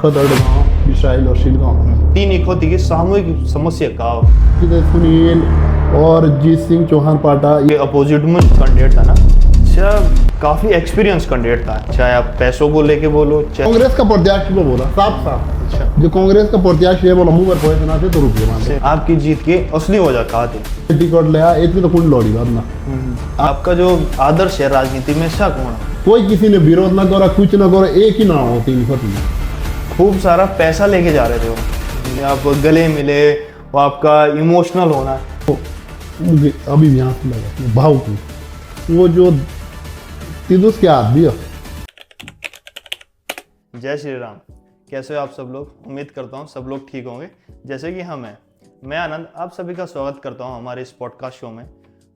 खदड़गांव, बिशाइल और शिलगांव। तीन इकौती की सामूहिक समस्या का सुनील और जीत सिंह चौहान पाटा ये अपोजिट में कैंडिडेट था ना, अच्छा काफी एक्सपीरियंस कैंडिडेट था, चाहे आप पैसों को लेके बोलो चाहे कांग्रेस का प्रत्याशी को बोला साफ साफ। अच्छा जो कांग्रेस का प्रत्याशी है बोला मुंह पर पैसे ना थे तो रुपये मांगे। आपकी जीत की असली वजह कहा थी। टिकट लिया इतनी तो कुंड लौड़ी बात ना। आपका जो आदर्श है राजनीति में ऐसा कौन है? कोई किसी ने विरोध ना करा, कुछ ना करा, एक ही नाम हो तीन खत्म। खूब सारा पैसा लेके जा रहे थे वो, आप गले मिले, वो आपका इमोशनल होना। मुझे अभी भी आंसू लगा भाव की वो जो तिदुस के हाथ दिया। जय श्री राम। कैसे हो आप सब लोग? उम्मीद करता हूँ सब लोग ठीक होंगे जैसे कि हम हैं। मैं आनंद आप सभी का स्वागत करता हूँ हमारे इस पॉडकास्ट शो में।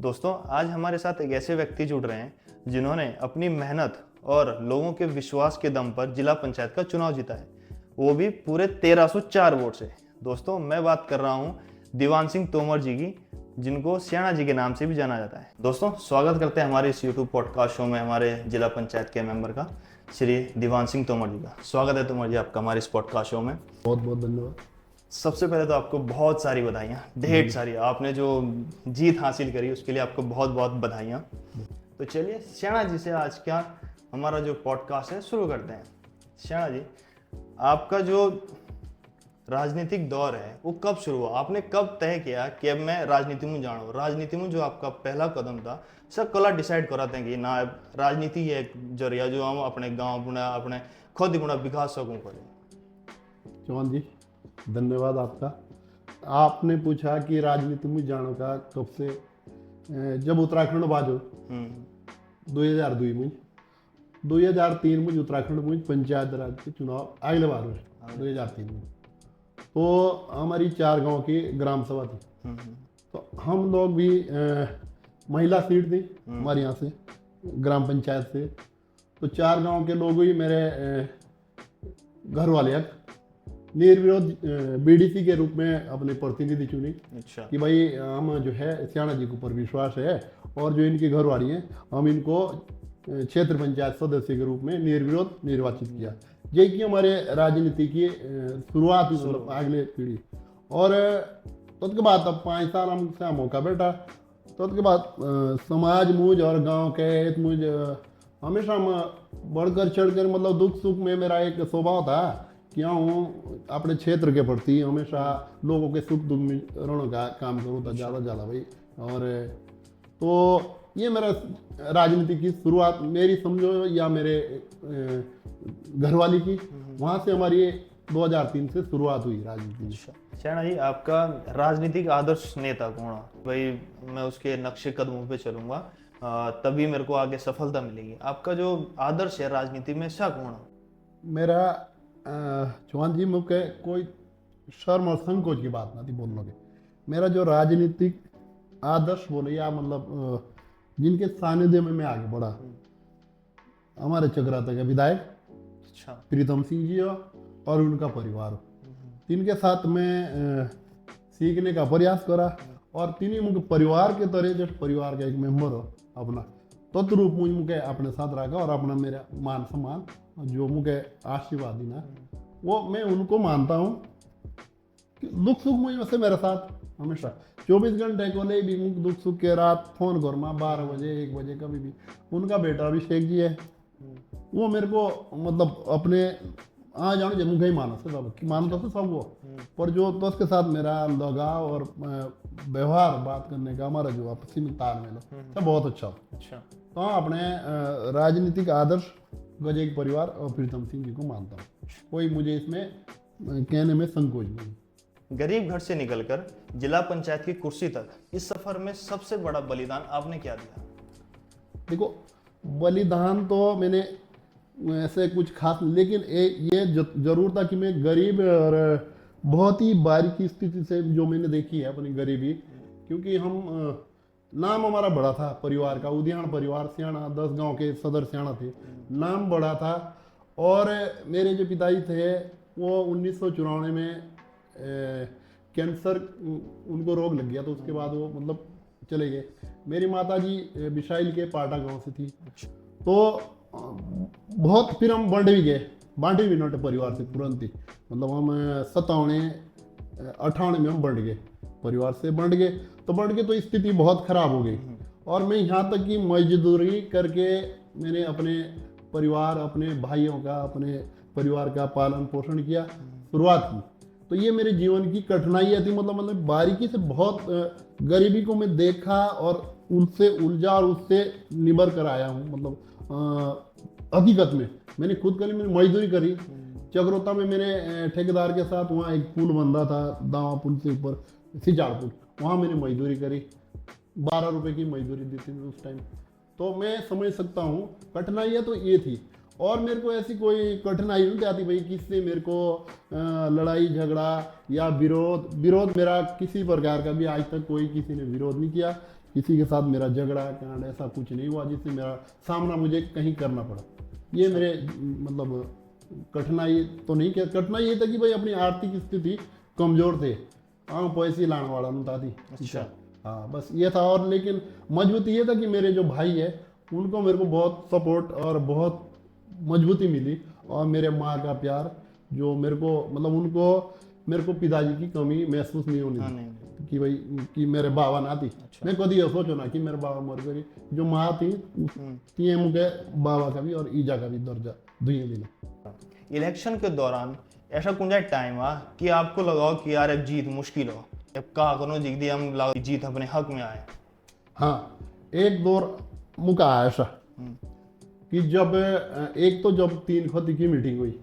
दोस्तों, आज हमारे साथ एक ऐसे व्यक्ति जुड़ रहे हैं जिन्होंने अपनी मेहनत और लोगों के विश्वास के दम पर जिला पंचायत का चुनाव जीता है, वो भी पूरे 1304 वोट से। दोस्तों, मैं बात कर रहा हूँ दीवान सिंह तोमर जी की, जिनको सियाणा जी के नाम से भी जाना जाता है। दोस्तों, स्वागत करते हैं हमारे इस यूट्यूब पॉडकास्ट शो में हमारे जिला पंचायत के मेंबर का, श्री दीवान सिंह तोमर जी का। स्वागत है तोमर जी आपका हमारे इस पॉडकास्ट शो में। बहुत बहुत धन्यवाद। सबसे पहले तो आपको बहुत सारी बधाइयाँ, ढेर सारी। आपने जो जीत हासिल करी उसके लिए आपको बहुत बहुत बधाइयाँ। तो चलिए सियाणा जी से आज क्या हमारा जो पॉडकास्ट है शुरू करते हैं। सियाणा जी, आपका जो राजनीतिक दौर है वो कब शुरू हुआ? आपने कब तय किया कि अब मैं राजनीति में जाऊँ? राजनीति में जो आपका पहला कदम था, सब कला डिसाइड कराते हैं कि ना राजनीति है एक जरिया जो हम अपने गांव गुणा अपने खुद गुणा विकास सकूँ करें। चौहान जी, धन्यवाद आपका। आपने पूछा कि राजनीति में जाने का कब से, जब उत्तराखंड बाजो 2002 में 2003 में उत्तराखंड में पंचायत राज के चुनाव अगले बार हुए 2003 में। तो हमारी 4 गांव की ग्राम सभा थी। तो हम लोग भी महिला सीट थी हमारे यहाँ से ग्राम पंचायत से। तो 4 गांव के लोग ही मेरे घर वाले निर्विरोध बीडीसी के रूप में अपने प्रतिनिधि चुने। अच्छा। कि भाई हम जो है सियाणा जी के ऊपर विश्वास है और जो इनकी घरवाली हैं हम इनको क्षेत्र पंचायत सदस्य के रूप में निर्विरोध निर्वाचित किया। ये कि हमारे राजनीति की शुरुआत हुई, मतलब अगले पीढ़ी। और तो उसके बाद अब 5 साल हमसे मौका बैठा। तो उसके बाद समाज मुझ और गांव के मुझ हमेशा बढ़कर चढ़कर, मतलब दुख सुख में मेरा एक स्वभाव था कि हूँ अपने क्षेत्र के प्रति हमेशा लोगों के सुख दुख में रहने का काम करूँ था ज़्यादा भाई। और तो ये मेरा राजनीति की शुरुआत मेरी समझो या मेरे घरवाली की, वहाँ से हमारी 2003 से शुरुआत हुई राजनीति की। सियाणा जी, आपका राजनीतिक आदर्श नेता कौन है? भाई मैं उसके नक्शे कदमों पे चलूंगा तभी मेरे को आगे सफलता मिलेगी। आपका जो आदर्श है राजनीति में ऐसा कौन है? मेरा चौहान जी, मुझे कोई शर्म और संकोच की बात ना थी बोलने के। मेरा जो राजनीतिक आदर्श बोले या मतलब जिनके सानिध्य में मैं आगे बढ़ा, हमारे चक्राता के विधायक अच्छा प्रीतम सिंह जी और उनका परिवार, इनके साथ मैं सीखने का प्रयास करा। और तीनों मुझे परिवार के तरह जब परिवार का एक मेंबर हो अपना, तत्रूप मुझे अपने साथ रखा और अपना मेरा मान सम्मान जो मुझे आशीर्वाद देना वो मैं उनको मानता हूँ कि दुख सुख मुझे से मेरे साथ हमेशा 24 घंटे को ले भी मुझे दुख सुख के रात फोन कर 12 बजे 1 बजे कभी भी। उनका बेटा अभिषेक जी है, वो मेरे को मतलब अपने आ जाओ जब मुझे ही मानो से सब मानता तो सब वो, पर जो तो उसके साथ मेरा लगाव और व्यवहार बात करने का हमारा जो आपसी में तालमेल है बहुत अच्छा। अच्छा। तो अपने राजनीतिक आदर्श गजेक परिवार और प्रीतम सिंह जी को मानता हूँ। कोई मुझे इसमें कहने में संकोच नहीं। गरीब घर से निकलकर जिला पंचायत की कुर्सी तक इस सफर में सबसे बड़ा बलिदान आपने क्या दिया? देखो, बलिदान तो मैंने ऐसे कुछ खास, लेकिन ये जरूर था कि मैं गरीब और बहुत ही बारीकी स्थिति से जो मैंने देखी है अपनी गरीबी, क्योंकि हम नाम हमारा बड़ा था परिवार का, उद्यान परिवार सियाणा 10 गांव के सदर सियाणा थे, नाम बड़ा था। और मेरे जो पिताजी थे वो 1994 में कैंसर उनको रोग लग गया, तो उसके बाद वो मतलब चले गए। मेरी माता जी बिशाइल के पाटा गांव से थी। तो बहुत फिर हम बढ़ भी गए बांटे भी नोटे परिवार से तुरंत ही, मतलब हम 57-58 में हम बढ़ गए, परिवार से बढ़ गए। तो स्थिति बहुत खराब हो गई और मैं यहाँ तक कि मजदूरी करके मैंने अपने परिवार, अपने भाइयों का, अपने परिवार का पालन पोषण किया, शुरुआत की। तो ये मेरे जीवन की कठिनाइयाँ थी, मतलब बारीकी से बहुत गरीबी को मैं देखा और उनसे उलझा और उससे निबर कर आया हूँ। मतलब हकीकत में मैंने खुद करी, मैंने मजदूरी करी। चक्रोता में मेरे ठेकेदार के साथ वहाँ एक पुल बन रहा था, दावा पुल से ऊपर, सिजाड़ पुल, वहाँ मैंने मजदूरी करी। 12 रुपए की मजदूरी दी थी उस टाइम। तो मैं समझ सकता हूँ कठिनाइयाँ तो ये थी। और मेरे को ऐसी कोई कठिनाई नहीं आती भाई किससे मेरे को लड़ाई झगड़ा या विरोध मेरा किसी प्रकार का भी आज तक कोई किसी ने विरोध नहीं किया, किसी के साथ मेरा झगड़ा कांड ऐसा कुछ नहीं हुआ जिससे मेरा सामना मुझे कहीं करना पड़ा। ये मेरे मतलब कठिनाई तो नहीं, क्या कठिनाई ये था कि भाई अपनी आर्थिक स्थिति कमजोर थे, पैसे लाने वाला नहीं थी। अच्छा। हाँ, बस ये था। और लेकिन मजबूती ये था कि मेरे जो भाई है उनको मेरे को बहुत सपोर्ट और बहुत मजबूती मिली, और मेरे माँ का प्यार जो मेरे को, मतलब उनको मेरे को पिताजी की कमी महसूस नहीं होनी थी कि भाई कि मेरे बाबा ना थी। अच्छा। मैं कभी ये सोचो ना कि मेरे बाबा मर गए, जो माँ थी तीन मुझे बाबा का भी और ईजा का भी दर्जा दुई दिन। इलेक्शन के दौरान ऐसा कौन सा टाइम आ कि आपको लगा हो कि यार अब जीत मुश्किल हो, अब कहा करो जीत दी, हम लगा जीत अपने हक में आए? हाँ, एक दौर मुका आया ऐसा कि जब एक तो जब 3 खती की मीटिंग हुई,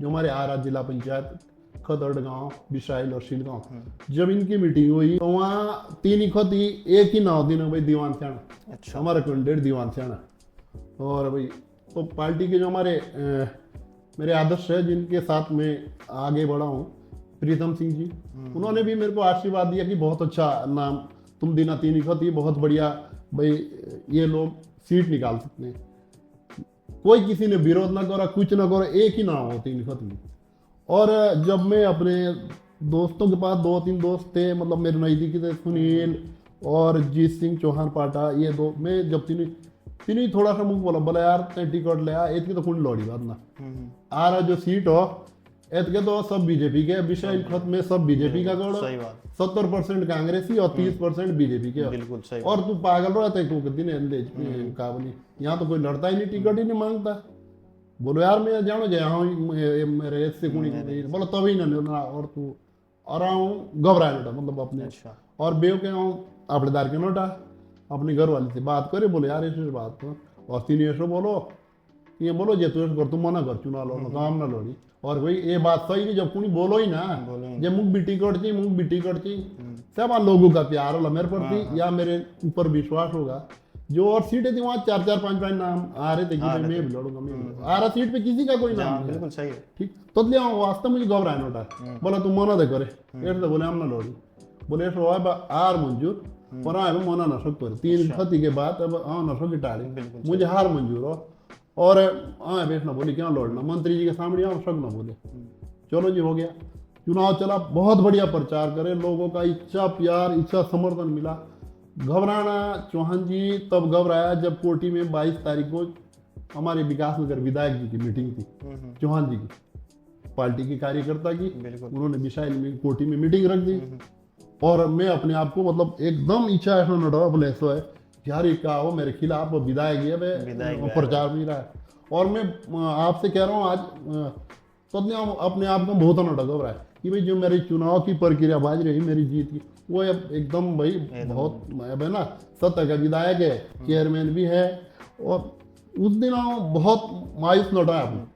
जो हमारे आरा जिला पंचायत खदड़ गांव, बिसाइल और शिलगांव, जब इनकी मीटिंग हुई तो वहाँ 3 खती एक ही नाव थी ना भाई, दीवान सियाणा। अच्छा। हमारा कैंडिडेट दीवान सियाणा। और भाई तो पार्टी के जो हमारे मेरे आदर्श है जिनके साथ मैं आगे बढ़ा हूँ, प्रीतम सिंह जी, उन्होंने भी मेरे को आशीर्वाद दिया कि बहुत अच्छा नाम तुम दिना 3 खती, बहुत बढ़िया भाई, ये लोग सीट निकाल सकते हैं। कोई किसी ने विरोध ना करा, कुछ ना करा, एक ही नाम हो 3 खत्म। और जब मैं अपने दोस्तों के पास 2-3 दोस्त थे, मतलब मेरे नज़दीकी थे, सुनील और जीत सिंह चौहान पाटा, ये दो, मैं जब तीन थोड़ा सा मुख बोला यार ते टिकट ले आ, इतनी तो कुछ लौड़ी बात ना आ रहा जो सीट हो एतके तो सब बीजेपी के, विषय खत में सब बीजेपी का गढ़, सही बात। 70% कांग्रेसी और 30% बीजेपी के। बिल्कुल सही। और तू पागल रहता है को दिन काबली, यहाँ तो कोई लड़ता ही नहीं, टिकट ही नहीं मांगता। बोलो यार मैं जानो जय हाँ मेरे इससे कुणी बोलो तभी ना, और तू और घबरा नोटा, मतलब अपने। अच्छा। और बेव के अपने दार के नोटा अपनी घर वाली से बात करे, बोले यार ऐसे बात तो, और 3 ऐसे बोलो ये बोलो जे तू कर, तू मना कर, चुना लो काम ना लोड़ी। और भाई ये बात सही नहीं, जब कुणी बोलो ही ना, जब मुख भी टिकट चाहिए सब लोगों का प्यार होला मेरे प्रति या मेरे ऊपर विश्वास होगा। जो और सीटें थी वहाँ 4-4, 5-5 नाम आ रहे थे कि भाई मैं भी लड़ूंगा, आ रहा सीट पे किसी का कोई नाम नहीं। बिल्कुल सही है। ठीक, तो वास्तव मुझे घबराए नोटा, बोला तू मना दे करे, ऐसे तो बोले हम ना लड़ी, बोले ऐसे हार मंजूर पर मना ना सकते 3 खती के बाद अब न सकी टाड़ी, मुझे हार मंजूर हो। और बैठना बोली क्या लौटना, मंत्री जी के सामने आओ सब ना बोले। चलो जी हो गया, चुनाव चला, बहुत बढ़िया प्रचार करे, लोगों का इच्छा प्यार, इच्छा समर्थन मिला। घबराना चौहान जी तब घबराया जब कोटी में 22 तारीख को हमारे विकास नगर विधायक जी की मीटिंग थी, चौहान जी की, पार्टी के कार्यकर्ता की, उन्होंने विशाल में कोटी में मीटिंग रख दी। और मैं अपने आप को मतलब एकदम इच्छा ऐसा नटा बोले ऐसा है यार ये क्या हो मेरे खिलाफ विधायक है प्रचार नहीं रहा है। और मैं आपसे कह रहा हूँ आज तो अपने आप को बहुत नटा घबरा है कि भाई जो मेरी चुनाव की प्रक्रिया बाज रही मेरी जीत की, वो अब एकदम भाई बहुत है ना, सत्ता का विधायक है, चेयरमैन भी है। और उस दिन बहुत मायूस नटा है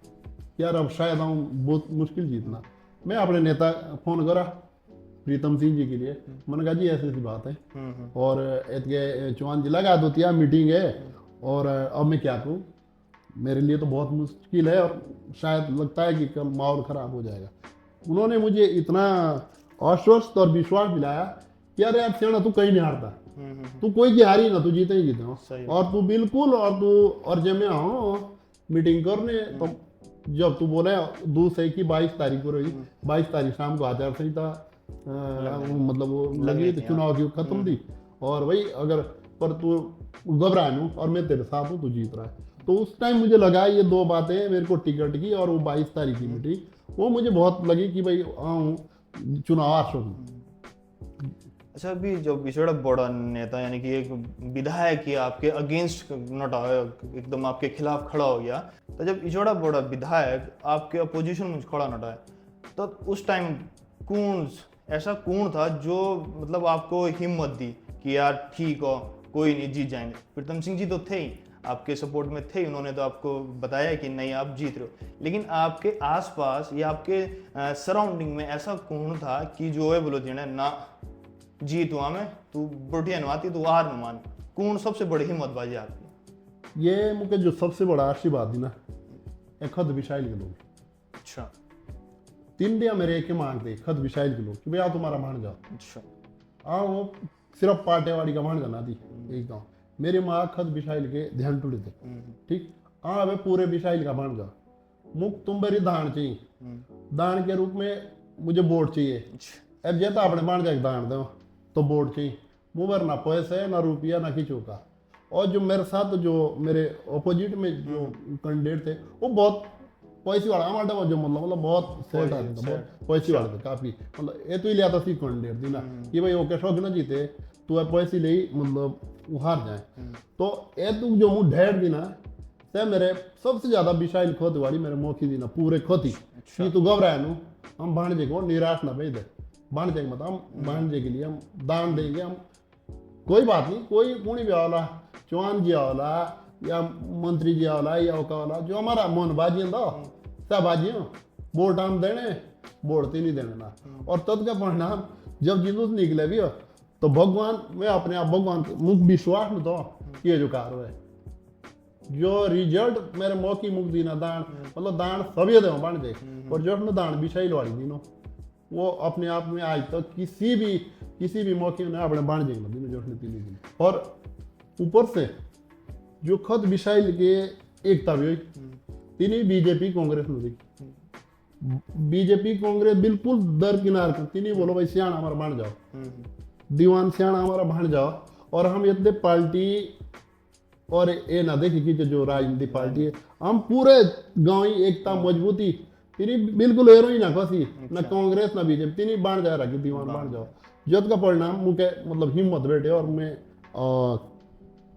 यार, अब शायद बहुत मुश्किल जीतना। मैं अपने नेता फोन करा प्रीतम सिंह जी के लिए, मैंने कहा जी ऐसी बात है और चौहान जी लगा दो तिया मीटिंग है और अब मैं क्या करूँ, मेरे लिए तो बहुत मुश्किल है और शायद लगता है कि कल माहौल खराब हो जाएगा। उन्होंने मुझे इतना आश्वस्त और विश्वास दिलाया कि अरे यार सेना तू कहीं नहीं हारता, तू कोई की हारी ना, तू जीते ही जीते और तू बिल्कुल, और जब मैं आऊँ मीटिंग करने तो जब तू बोले 2 से की 22 तारीख को रही, 22 तारीख शाम को आचार संहिता मतलब वो लगी तो चुनाव की खत्म थी। और भाई अगर पर तू घबरा नहीं और मैं तेरे साथ हूँ, तू जीत रहा है। तो उस टाइम मुझे लगा ये दो बातें मेरे को टिकट की और वो 22 तारीख की मीटिंग वो मुझे बहुत लगी कि भाई आऊँ चुनाव आ सकूँ। अच्छा, अभी जो बिछड़ा बड़ा नेता यानी कि एक विधायक ही आपके अगेंस्ट नोट आया, एकदम आपके खिलाफ खड़ा हो गया, तो जब इजोड़ा बड़ा विधायक आपके अपोजिशन में खड़ा नोट आया, तो उस टाइम ऐसा कौन था जो मतलब आपको हिम्मत दी कि यार ठीक हो, कोई नहीं, जीत जाएंगे? प्रीतम सिंह जी तो थे ही, आपके सपोर्ट में थे, उन्होंने तो आपको बताया कि नहीं आप जीत रहे हो, लेकिन आपके आसपास या आपके सराउंडिंग में ऐसा कौन था कि जो है बोलो जी ने ना जीत हुआ मैं, तू बढ़िया नवाती, तू हार न मान? कौन सबसे बड़ी हिम्मतबाजी आपकी? ये मुझे जो सबसे बड़ा आशीर्वाद दी ना एक खद विशाल के लोग। अच्छा। 3 दिया मेरे एक ही मांगते खद विशाल के लोग कि भैया तुम्हारा मान जाओ। अच्छा। हाँ वो सिर्फ पाटेवाड़ी का मान जाना थी एक गाँव। मेरी माँ खद विशाल के ध्यान टूटे थे, ठीक। हाँ वे पूरे विशाल का मान जाओ, मुख तुम मेरी दान चाहिए, दान के रूप में मुझे वोट चाहिए। अब जेता अपने मान जाके दान दो तो वोट चाहिए, मुँह पर ना पैसे ना रुपया ना किसी का। और जो मेरे साथ जो मेरे अपोजिट में जो कैंडिडेट थे वो बहुत पैसे वाला हमारा जो मतलब बहुत सेठ आदमी था, बहुत पैसे वाले थे काफी, मतलब ये तो ही लिया था सी कैंडिडेट थी ना कि भाई वो कैसे ना जीते तो वह पैसे ले मतलब वो हार जाए। तो ये तू जो मुँह ढेर दी ना से मेरे सबसे ज्यादा विशाल खोती वाली मेरे मौकी दी ना पूरे खोती कि तू घबराए नु हम भाणजे को निराश ना भेज दे, भाणजे मत हम भाणजे के लिए हम दान देंगे, हम कोई बात नहीं, कोई कुणी भी वाला चौहान जी वाला या मंत्री जी वाला या ओका वाला जो हमारा मन बाजी दो सब बाजी वोट हम देने वोट नहीं देने ना। और तद का परिणाम जब जुलूस निकले भी हो तो भगवान मैं अपने आप भगवान मुख विश्वास में तो ये जो कार्य है जो रिजल्ट मेरे मौकी मुख दीना दान मतलब दान सभी दे बन जाए और जो अपने दान विशाल वाली दिनों वो अपने आप में आज तक किसी भी मौके में अपने बन जाएगा दिनों जो तीन दिन। और ऊपर से जो खत विशाल के एकता भी हुई तीन बीजेपी कांग्रेस में देखी, बीजेपी कांग्रेस बिल्कुल दरकिनार कर तीन बोलो भाई सियाण हमारा बन जाओ, दीवान सियाण हमारा बन जाओ। और हम इतने पार्टी और ये ना देखी कि जो राजनीति पार्टी है हम पूरे गांव ही एकता मजबूती तीन बिल्कुल एरो ही ना खसी ना कांग्रेस ना बीजेपी तीन बाढ़ जा रहा कि दीवान बाढ़ जाओ। जब का परिणाम मुझे मतलब हिम्मत बैठे और मैं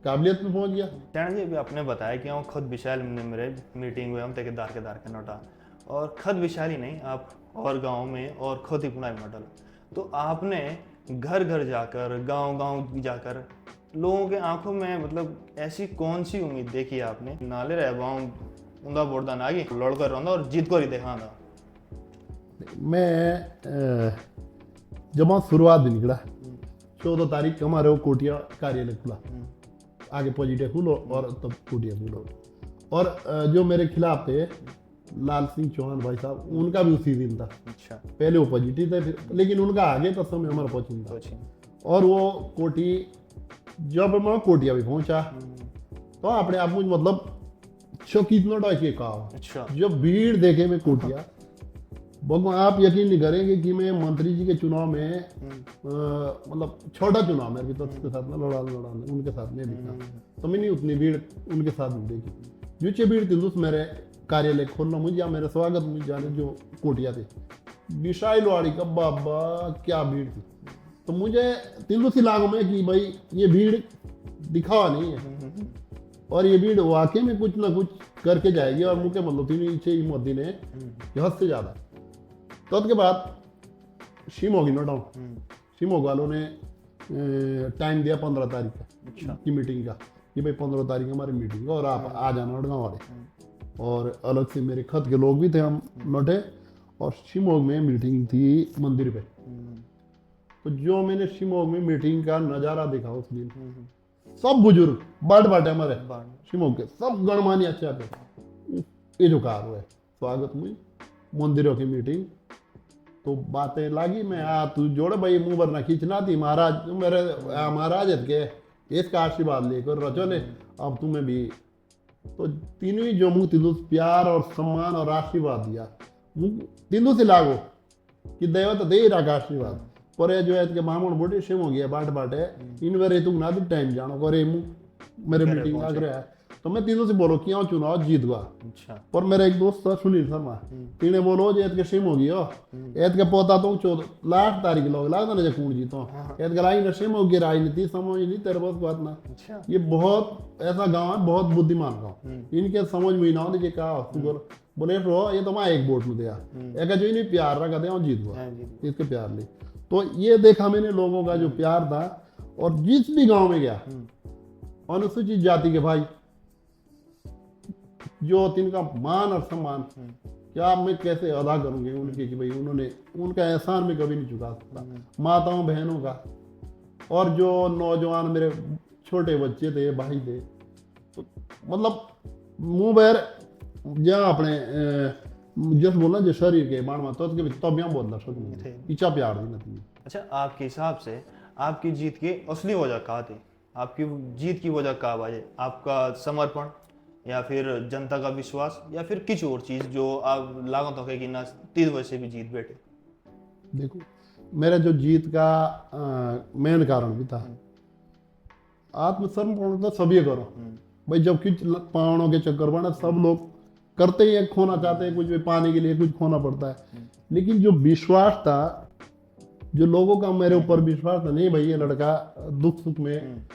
काबिलियत में पहुंच गया। चैन जी अभी आपने बताया कि हम खुद विशाल में मेरे मीटिंग हुए हम ठेकेदार के नोटा और खुद विशाल ही नहीं आप और गाँव में और खुद ही पुनाई मॉडल, तो आपने घर घर जाकर गांव गांव जाकर लोगों के आंखों में मतलब ऐसी कौन सी उम्मीद देखी आपने? नाले रह उंदा वोटदान आगे लड़कर रहा और जीत को ही देखा था। मैं जब वहाँ शुरुआत भी निकला 14 तारीख को हमारे वो कोटिया कार्यालय खुला, आगे पॉजिटिव खुलो और तब कोटिया खुलो। और जो मेरे खिलाफ थे लाल सिंह चौहान भाई साहब उनका भी उसी दिन था। अच्छा। पहले वो पॉजिटिव थे फिर लेकिन उनका आगे तो समय हमारा पहुंच था। और वो कोटी जब मैं कोटिया भी पहुंचा तो अपने आप मुझे मतलब चकित के कहा। अच्छा। जब भीड़ देखे मैं कोटिया भगवान आप यकीन नहीं करेंगे कि मैं मंत्री जी के चुनाव में मतलब छोटा चुनाव में भी तो उसके साथ में लड़ा उनके साथ में भी था तो मैंने उतनी भीड़ उनके साथ में देखी। जो भीड़ थी उस मेरे कार्यालय खोलना मुझे या मेरा स्वागत मुझे जाने जो कोटिया थे विशाल वाड़ी का बाबा क्या भीड़ थी। तो मुझे तिल्लू लागू में कि भाई ये भीड़ दिखावा नहीं है और ये भीड़ वाकई में कुछ ना कुछ करके जाएगी और मुझे मतलब तीन मोदी ने हद से ज्यादा। तो उसके बाद शिमोगी नो डाउन शिमोग वालों ने टाइम दिया 15 तारीख की मीटिंग का कि भाई 15 तारीख हमारी मीटिंग है और आप आ जाना गाँव वाले। और अलग से मेरे खत के लोग भी थे हम नोटे और शिमोग में मीटिंग थी मंदिर पे। तो जो मैंने शिमोग में मीटिंग का नज़ारा देखा उस दिन सब बुजुर्ग बाट हमारे शिमोग के सब गणमान्य अच्छा पे ये जो कार हुआ है स्वागत हुई मंदिरों की मीटिंग। तो बातें लगी मैं तू जोड़े भाई मुंह भरना खींचना थी महाराज मेरे महाराज के इसका आशीर्वाद लेकर रचो ने अब तुम्हें भी। तो तीनों ही जो मुँह तिलू प्यार और सम्मान और आशीर्वाद दिया तिलू से लागो कि देवता दे रहा आशीर्वाद पर ये जो है कि मामून बोटी शिम हो गया बाट है इन वेरे तुम ना टाइम जानो करे मुँह मेरे मीटिंग लग रहा है तो मैं तीनों से बोलो कि चुनाव जीत गया। अच्छा। और मेरा एक दोस्त था सुनील शर्मा, तीने बोलो जे एत के सिम होगी हो, एत के पोता तो 14 तारीख लोग लागदा ना जे कौन जीतो, एत के राई ने सिम होगी, राजनीति समझ नहीं तेरे बस बात ना। अच्छा। ये बहुत ऐसा गांव है, बहुत बुद्धिमान गांव, इनके समझ में ना जे का बोले रो ये तो मैं एक वोट में दिया, एक जो इन्हें प्यार रखा दे जीत गया, इसके प्यार ली। तो ये देखा मैंने लोगों का जो प्यार था। और जिस भी गांव में गया अनुसूचित जाति के भाई जो तिनका मान और सम्मान क्या मैं कैसे अदा करूंगी उनके कि भाई उन्होंने उनका एहसान में कभी नहीं चुका सकता, माताओं बहनों का। और जो नौजवान मेरे छोटे बच्चे थे, भाई थे, तो मतलब मुंह बैर जहाँ अपने जस बोलना जो शरीर के बाण माता तो तब यहाँ बोलना सकूंगा इच्छा प्यार दी नहीं। अच्छा, आपके हिसाब से आपकी जीत की असली वजह क्या थी? आपकी जीत की वजह क्या है? आपका समर्पण या फिर जनता का विश्वास या फिर किसी और चीज जो आप लागत हो कि ना 3 वजह से भी जीत बैठे? देखो मेरा जो जीत का मेन कारण भी था आत्मसमर्पण तो सभी करो भाई, जब कुछ पहाड़ों के चक्कर बना सब लोग करते ही खोना चाहते हैं, कुछ भी पाने के लिए कुछ खोना पड़ता है। लेकिन जो विश्वास था, जो लोगों का मेरे ऊपर विश्वास था, नहीं भाई ये लड़का दुख सुख में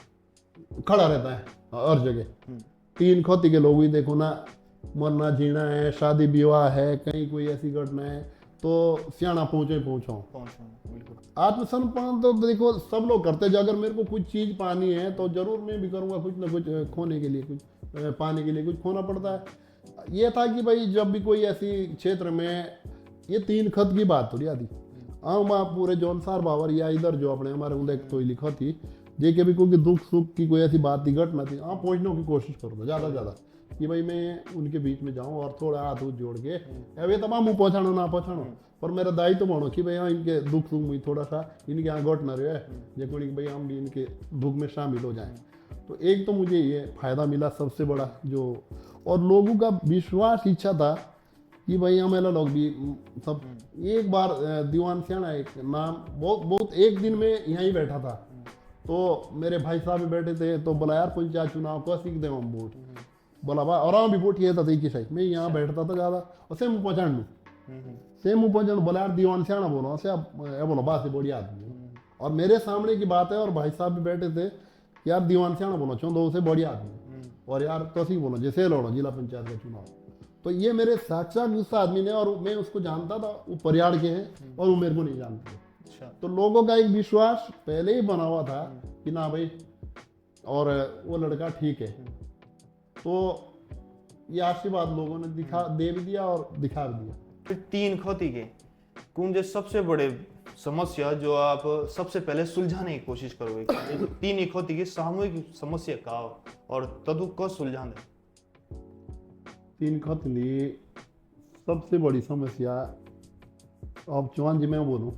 खड़ा रहता है हर जगह। 3 खोती के लोग ही देखो ना, मरना जीना है, शादी विवाह है, कहीं कोई ऐसी घटना है तो सियाना पहुंचाओ। आत्मसमर्पण तो देखो सब लोग करते हैं। अगर मेरे को कुछ चीज पानी है तो जरूर मैं भी करूंगा, कुछ ना कुछ खोने के लिए, कुछ पाने के लिए कुछ खोना पड़ता है। ये था कि भाई जब भी कोई ऐसी क्षेत्र में, ये 3 खत की बात थोड़ी आती आप पूरे जौनसार बावर या इधर जो अपने हमारे उदय तो लिखा थी जे के भी कोई दुख सुख की कोई ऐसी बात थी घटना थी, आप पहुंचने की कोशिश करो ज़्यादा से ज़्यादा कि भाई मैं उनके बीच में जाऊं और थोड़ा हाथ उठ जोड़ के अब ये तमाम मुँह पहुँचानो ना पहुँचानो, पर मेरा दायित्व तो बनो कि भाई हाँ इनके दुख सुख में थोड़ा सा इनके यहाँ घट न रहे जो कि भाई हम भी इनके दुख में शामिल हो जाएं। तो एक तो मुझे ये फायदा मिला सबसे बड़ा जो, और लोगों का विश्वास इच्छा था कि भाई हमें लोग भी सब। एक बार दीवान सियाना एक नाम बहुत एक दिन में यहाँ ही बैठा था, तो मेरे भाई साहब भी बैठे थे, तो बोला यार पंचायत चुनाव को सीख दे हम वोट, बोला भाई और भी वोट ये था कि शायद मैं यहाँ बैठता था ज़्यादा और सेम पहुँचाण लूँ सेम पहुँचाण, बोला यार दीवान सियाना बोलो से आप बोलो बात से बढ़िया आदमी। और मेरे सामने की बात है और भाई साहब भी बैठे थे, यार दीवान सियाना बोलो चौंदो से बढ़िया आदमी, और यार तो सी बोलो जैसे लड़ो जिला पंचायत का चुनाव। तो ये मेरे साक्षात उस आदमी ने, और मैं उसको जानता था, वो परियाड़ के हैं और वो मेरे को नहीं जानते। अच्छा। तो लोगों का एक विश्वास पहले ही बना हुआ था कि ना भाई और वो लड़का ठीक है। तो ये आशीर्वाद लोगों ने दे भी दिया और दिखा भी दिया। फिर 3 खोती के कौन जो सबसे बड़े समस्या जो आप सबसे पहले सुलझाने की कोशिश करोगे? 3 खोती की सामूहिक समस्या का और तदु को सुलझाने? 3 खोती सबसे बड़ी समस्या अब चौहान जी मैं बोलूँ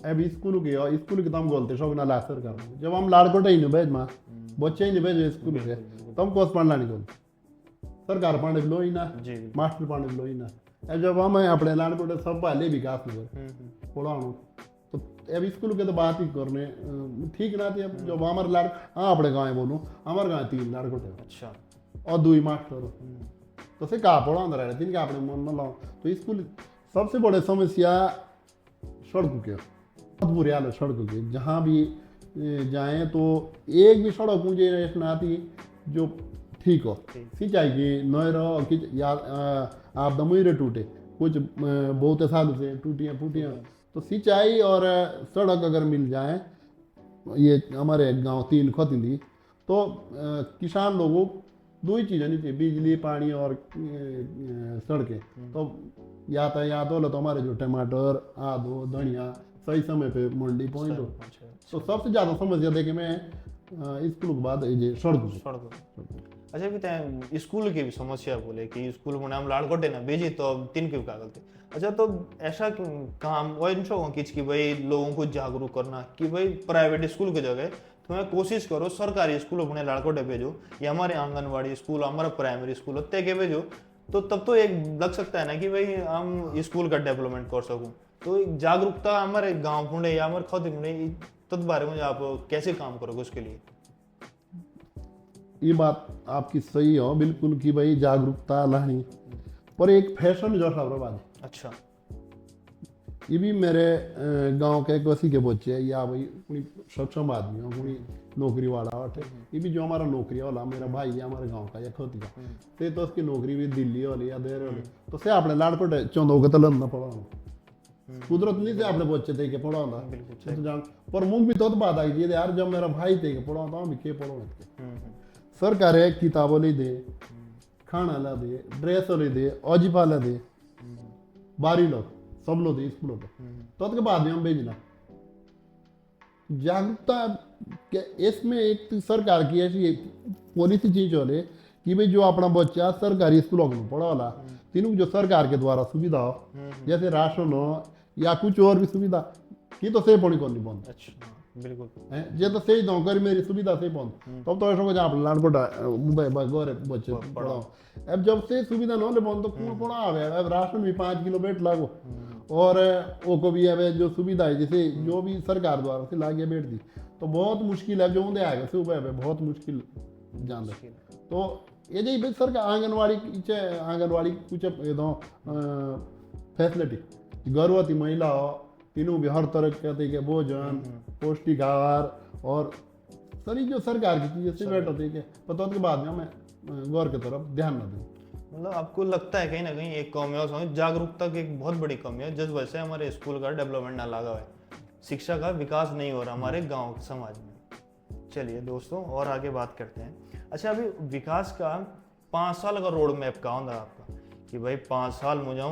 अब स्कूल के तो हम बोलते शौक ना लासर कर, जब हम लाड़कोटे ही नहीं भेज माँ बच्चे ही नहीं भेजे स्कूल के तो हम कोस पढ़ना नहीं बोलते, सरकार पाने लो ही ना, मास्टर पाने लो ही ना। अब जब हम अपने लाड़कोटे सब पहले विकास नगर पढ़ाओ तो अब स्कूल के तो बात ही करने ठीक ना थी। अब जब हमारे लाड़ हाँ अपने गाँव बोलूँ हमारे गाँव 3 लाड़कोटे। अच्छा। और 2 मास्टर तो से कहा पढ़ा रहे तीन का अपने मन में लाओ। तो स्कूल सबसे बड़े समस्या सड़कों के बहुत बुरे हाल है सड़कों के, जहाँ भी जाएं तो एक भी सड़क मुझे ऐसा आती जो ठीक हो, सिंचाई की नहर हो या आप दमुरे टूटे कुछ बहुत सालों से टूटियाँ फूटियाँ, तो सिंचाई और सड़क अगर मिल जाए ये हमारे गांव 3 खोती तो किसान लोगों 2 ही चीज़ें नहीं चाहिए, बिजली पानी और सड़कें। तो यातायात हो तो हमारे जो टमाटर आलू धनिया सही समय पे मंडी पहुँच हो। तो सबसे ज़्यादा समस्या देखे मैं स्कूल के बाद ये सड़क। अच्छा भी स्कूल की भी समस्या बोले कि स्कूल में नाम लाड़कोटे ना भेजी तो 3 क्यों क्या गलती? अच्छा तो ऐसा काम कि भाई लोगों को जागरूक करना कि भाई प्राइवेट स्कूल की जगह तुम्हें कोशिश करो सरकारी स्कूल अपने लाड़कोटे भेजो या हमारे आंगनवाड़ी स्कूल हमारा प्राइमरी स्कूल होते के भेजो, तो तब तो एक लग सकता है ना कि भाई हम स्कूल का डेवलपमेंट कर सकूँ। तो जागरूकता हमारे गाँव पुणे या हमारे खोती पुणे तद बारे में आप कैसे काम करोगे उसके लिए? ये बात आपकी सही हो बिल्कुल कि भाई जागरूकता लानी, पर एक फैशन जो खबरबाज अच्छा ये भी मेरे गांव के कोसी के बच्चे या भाई कोई सक्षम आदमी हो, कोई नौकरी वाला हो, ये भी जो हमारा नौकरी वाला मेरा भाई है हमारे गांव का या खोतिया तो उसकी नौकरी भी दिल्ली वाली या देर वाली तो से आपने लाड़पट चौंदो के तलन ना पड़ा कुदरत नहीं से आपने बच्चे थे के पढ़ा तो जान पर मुंह भी तो बात आई थी यार जब मेरा भाई थे के पढ़ा था के पढ़ो सरकार है किताबों ले दे, खाना ला दे, ड्रेस ले दे, औजिफा ला दे, बारी लोग सब लोग दे स्कूलों को तो उसके बाद में हम भेजना जागरूकता के इसमें एक तो सरकार की ऐसी पॉलिसी चीज हो रही कि भाई जो अपना बच्चा सरकारी स्कूलों में पढ़ा वाला तीनों जो सरकार के द्वारा सुविधा हो जैसे राशन हो या कुछ और भी सुविधा की तो सही पड़ी कौन नहीं बंद अच्छा बिल्कुल जे तो सही नौकरी मेरी सुविधा से बंद तब तो ऐसा को जहाँ लाड़कोटा मुंबई गोरे बच्चे पढ़ाओ अब जब से सुविधा न ले बंद तो कौन पढ़ा आवे अब राशन भी 5 किलो बेट लागो और वो को भी अब जो सुविधा है जैसे जो भी सरकार द्वारा से लागे बेट दी तो बहुत मुश्किल है जो उन्हें आएगा सुबह बहुत मुश्किल जान दे तो ये जी भाई सरकार आंगनवाड़ी कुछ फैसिलिटी गर्भवती महिला हो तीनों भी हर तरह के भोजन पौष्टिक आहार और सारी जो सरकार की चीजें से बैठ होती है पता के बाद में हमें गौर की तरफ ध्यान न दें। मतलब आपको लगता है कहीं ना कहीं एक कमी है जागरूकता की एक बहुत बड़ी कमी है जिस वजह से हमारे स्कूल का डेवलपमेंट ना लगा है, शिक्षा का विकास नहीं हो रहा हमारे गांव समाज में। चलिए दोस्तों और आगे बात करते हैं। अच्छा अभी विकास का 5 साल का रोड मैप का होगा आपका कि भाई 5 साल मुझे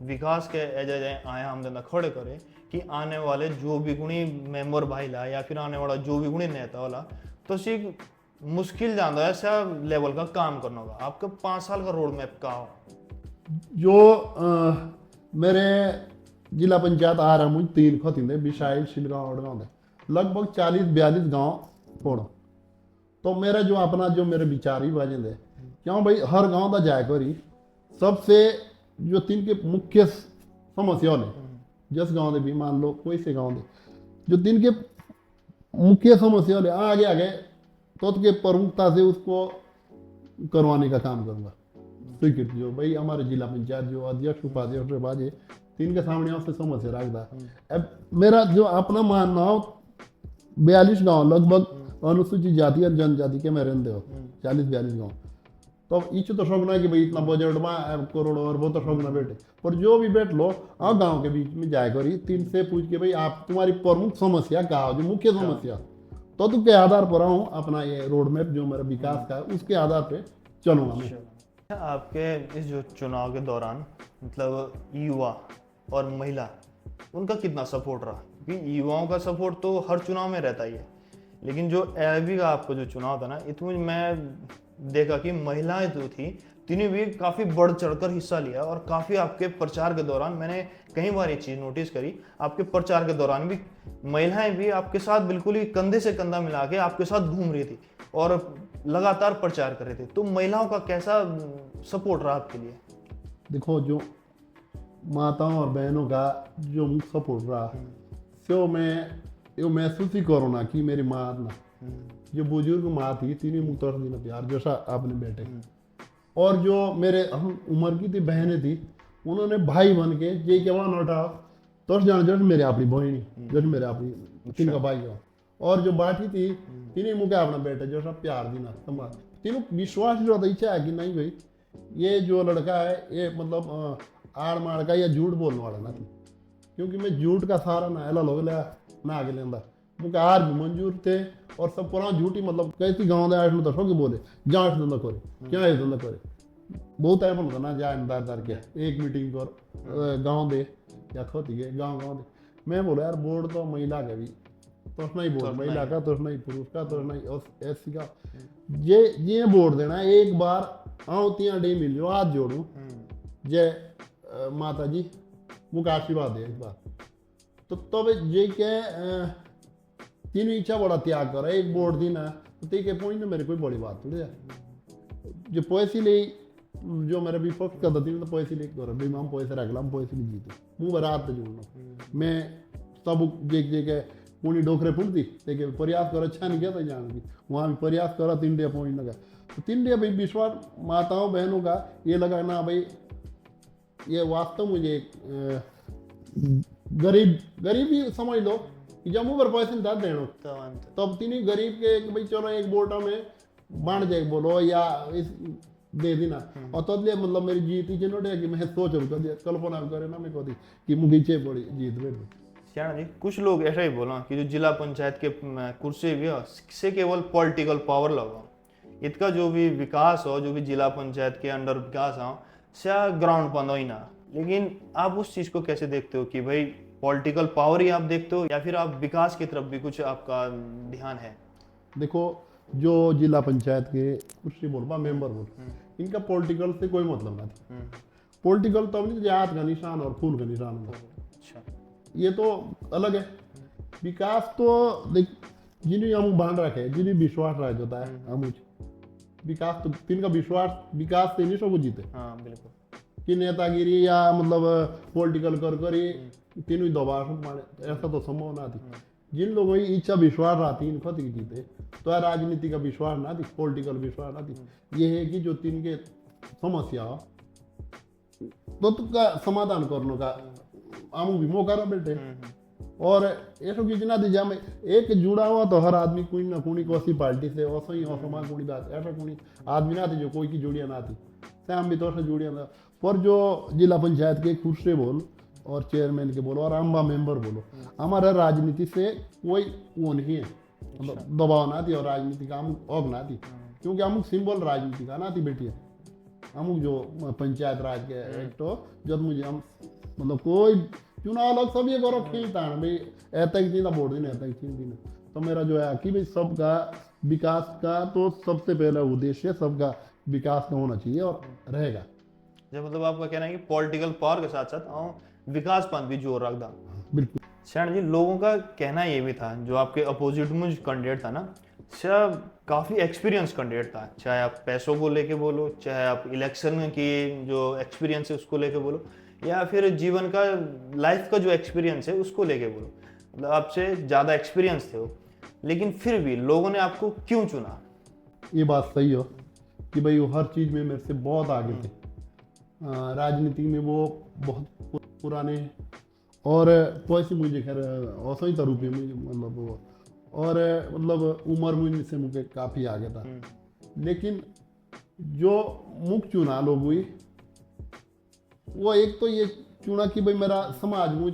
विकास के एजे आयाम देना खड़े करे कि आने वाले जो भी गुणी मेंबर भाई ला या फिर आने वाला जो भी गुणी नेता वाला तो सीख मुश्किल जाना है ऐसा लेवल का काम करना होगा। आपका 5 साल का रोड मैप का हो जो मेरे जिला पंचायत आ रहा मुझे 3 खतिंदे बिशाइल शिलगांव और गाँव लगभग 40-42 गांव पढ़ो तो मेरा जो अपना जो मेरे विचार ही बाजे दे क्यों भाई हर गांव का जाए करी सबसे जो 3 के मुख्य समस्या ने जिस गांव दे भी मान लो कोई से गांव दे जो 3 के मुख्य समस्या ने आगे आगे तो के प्रमुखता से उसको करवाने का काम करूंगा स्वीकृति जो भाई हमारे जिला पंचायत जो अध्यक्ष उपाध्यक्ष बाजे 3 के सामने उससे समस्या रखता अब मेरा जो अपना मानना हो 42 गाँव लगभग अनुसूचित जाति और जनजाति के में रहते हो 40-42 गाँव तो इच्छा तो शौक ना कि भाई इतना बजट में करोड़ और वो तो शौक ना बैठे पर जो भी बैठ लो आप गांव के बीच में जाए करी 3 से पूछ के भाई आप तुम्हारी प्रमुख समस्या क्या हो जो मुख्य समस्या तो के आधार पर हूँ अपना ये रोड मैप जो मेरा विकास का है उसके आधार पे चलूंगा मैं। आपके इस जो चुनाव के दौरान मतलब युवा और महिला उनका कितना सपोर्ट रहा क्योंकि युवाओं का सपोर्ट तो हर चुनाव में रहता ही है लेकिन जो अभी का आपका जो चुनाव था ना इसमें मैं देखा कि महिलाएं जो थी तीनों भी काफ़ी बढ़ चढ़कर हिस्सा लिया और काफ़ी आपके प्रचार के दौरान मैंने कई बार ये चीज़ नोटिस करी आपके प्रचार के दौरान भी महिलाएं भी आपके साथ बिल्कुल ही कंधे से कंधा मिला के आपके साथ घूम रही थी और लगातार प्रचार कर रहे थे तो महिलाओं का कैसा सपोर्ट रहा आपके लिए? देखो जो माताओं और बहनों का जो सपोर्ट रहा तो मैं ये महसूस ही करो ना कि मेरी माँ ना जो बुजुर्ग माँ थी तीनों मुतरफ दिन प्यार जैसा आपने बेटे और जो मेरे हम उम्र की थी बहनें थी उन्होंने भाई बन के जे के वहाँ नोटा तो जान जट मेरे अपनी बहनी जट मेरे अपनी तीन का भाई हो और जो बाटी थी तीनों मुझे अपना बेटे जो सब प्यार देना संभाल तीनों विश्वास जो इच्छा है कि नहीं भाई ये जो लड़का है ये मतलब आड़ माड़ का या झूठ बोलने वाला ना क्योंकि मैं झूठ का सारा ना एला लोग लिया ना आगे लेंदा मुझे हार भी मंजूर थे और सब पुराना झूठी मतलब कैसी गाँव आठ में दसों के बोले जहाँ धंधा करे क्या धंधा करे बहुत टाइम होता ना जा दार के एक मीटिंग कर गाँव दे या खोती के गाँव दे मैं बोला यार बोर्ड तो महिला का भी तो नहीं बोल महिला का तो नहीं पुरुष का तो नहीं एस का ये बोर्ड देना एक बार आओ तिया डे मिल जाओ हाथ जोड़ू जय माता जी मुझे आशीर्वाद दे एक बार तो तब जे के तीनों इच्छा बड़ा त्याग कर एक बोर्ड देना तो ते के पॉइंट मेरे कोई बड़ी बात थोड़ी है जो पैसे ले जो मेरे विपक्ष का तीन तो पैसे ले कर भी हम पैसे रख ला हम पैसे भी जीते मुँह बरात जोड़ना मैं सब जे के पुणी डोकरे पुणती लेकिन प्रयास कर अच्छा नहीं किया था जान की वहाँ भी प्रयास करा 3 डे पॉइंट लगा तो 3 डे भाई विश्वास माताओं बहनों का ये लगा ना भाई ये वास्तव मुझे गरीबी समझ लो कि जब ऊपर पैसे दाद देना तब तीन गरीब के भाई चलो एक बोटा में बांट जाए बोलो या इस दे देना और तो मतलब मेरी जीत ही नोटे कि मैं सोच कल्पना करे ना मैं कहती कि मुझे बड़ी जीत बैठ श्याणा जी कुछ लोग ऐसा ही बोला कि जो जिला पंचायत के कुर्सी भी हो से केवल पॉलिटिकल पावर लगा इसका जो भी विकास हो जो भी जिला पंचायत के अंडर विकास हो से ग्राउंड बंद ही ना लेकिन आप उस चीज को कैसे देखते हो कि भाई पॉलिटिकल पावर ही आप देखते हो या फिर आप विकास की तरफ भी कुछ आपका ध्यान है? देखो जो जिला पंचायत के कुर्सी बोल मेंबर बोल इनका पॉलिटिकल से कोई मतलब ना था पॉलिटिकल तब नहीं जात का निशान और खून का निशान अच्छा ये तो अलग है विकास तो देख जिन्हें हम बांध रखे जिन्हें विश्वास रह जाता है हम विकास तो तीन का विकास से नहीं सब जीते हाँ बिल्कुल कि नेतागिरी या मतलब पॉलिटिकल कर ही तीनों दबाव मारे ऐसा तो संभव ना थी जिन लोगों की इच्छा विश्वास रहती इन खत की जीते तो राजनीति का विश्वास ना थी पॉलिटिकल विश्वास ना थी ये है कि जो तीन के समस्या तो का समाधान करने का आम भी मौका ना बैठे और ऐसा किसी ना थी जहाँ एक जुड़ा हुआ तो हर आदमी कोई ना कोई कोसी पार्टी से और सही और समाज कोई बात ऐसा कोई आदमी ना थी जो कोई की जुड़िया ना थी हम भी तो से जुड़िया था पर जो जिला पंचायत के कुर्सी बोल और चेयरमैन के बोलो और अम्बा मेंबर बोलो हमारा राजनीति से कोई वो नहीं है मतलब दबाव ना थी और राजनीति का हम औग ना थी क्योंकि अमुक सिंबल राजनीति का ना थी बेटिया अमुक जो पंचायत राज के एक्ट हो जब मुझे हम मतलब कोई चुनाव लोग सब ये करो खेलता है भाई ऐसा ही चीज़ बोर्ड दिन ऐसा ही चीज़ दिन तो मेरा जो है कि भाई सबका विकास का तो सबसे पहला उद्देश्य सबका विकास का होना चाहिए और रहेगा जब मतलब आपका कहना है कि पॉलिटिकल पावर के साथ साथ विकास पर भी जोर रखता बिल्कुल श्याण जी लोगों का कहना ये भी था जो आपके अपोजिट में जो कैंडिडेट था ना शायद काफ़ी एक्सपीरियंस कैंडिडेट था चाहे आप पैसों को लेके बोलो चाहे आप इलेक्शन की जो एक्सपीरियंस है उसको लेके बोलो या फिर जीवन का लाइफ का जो एक्सपीरियंस है उसको लेके बोलो मतलब आपसे ज़्यादा एक्सपीरियंस थे वो लेकिन फिर भी लोगों ने आपको क्यों चुना? ये बात सही हो कि भाई वो हर चीज़ में मेरे से बहुत आगे थे राजनीति में वो बहुत पुराने और पैसे मुझे खैर औसई रूप में मतलब वो और मतलब उम्र मुझे से मुझे काफ़ी आगे था लेकिन जो मुख्य चुनाव लोग हुई वो एक तो ये चुना कि भाई मेरा समाज मुझ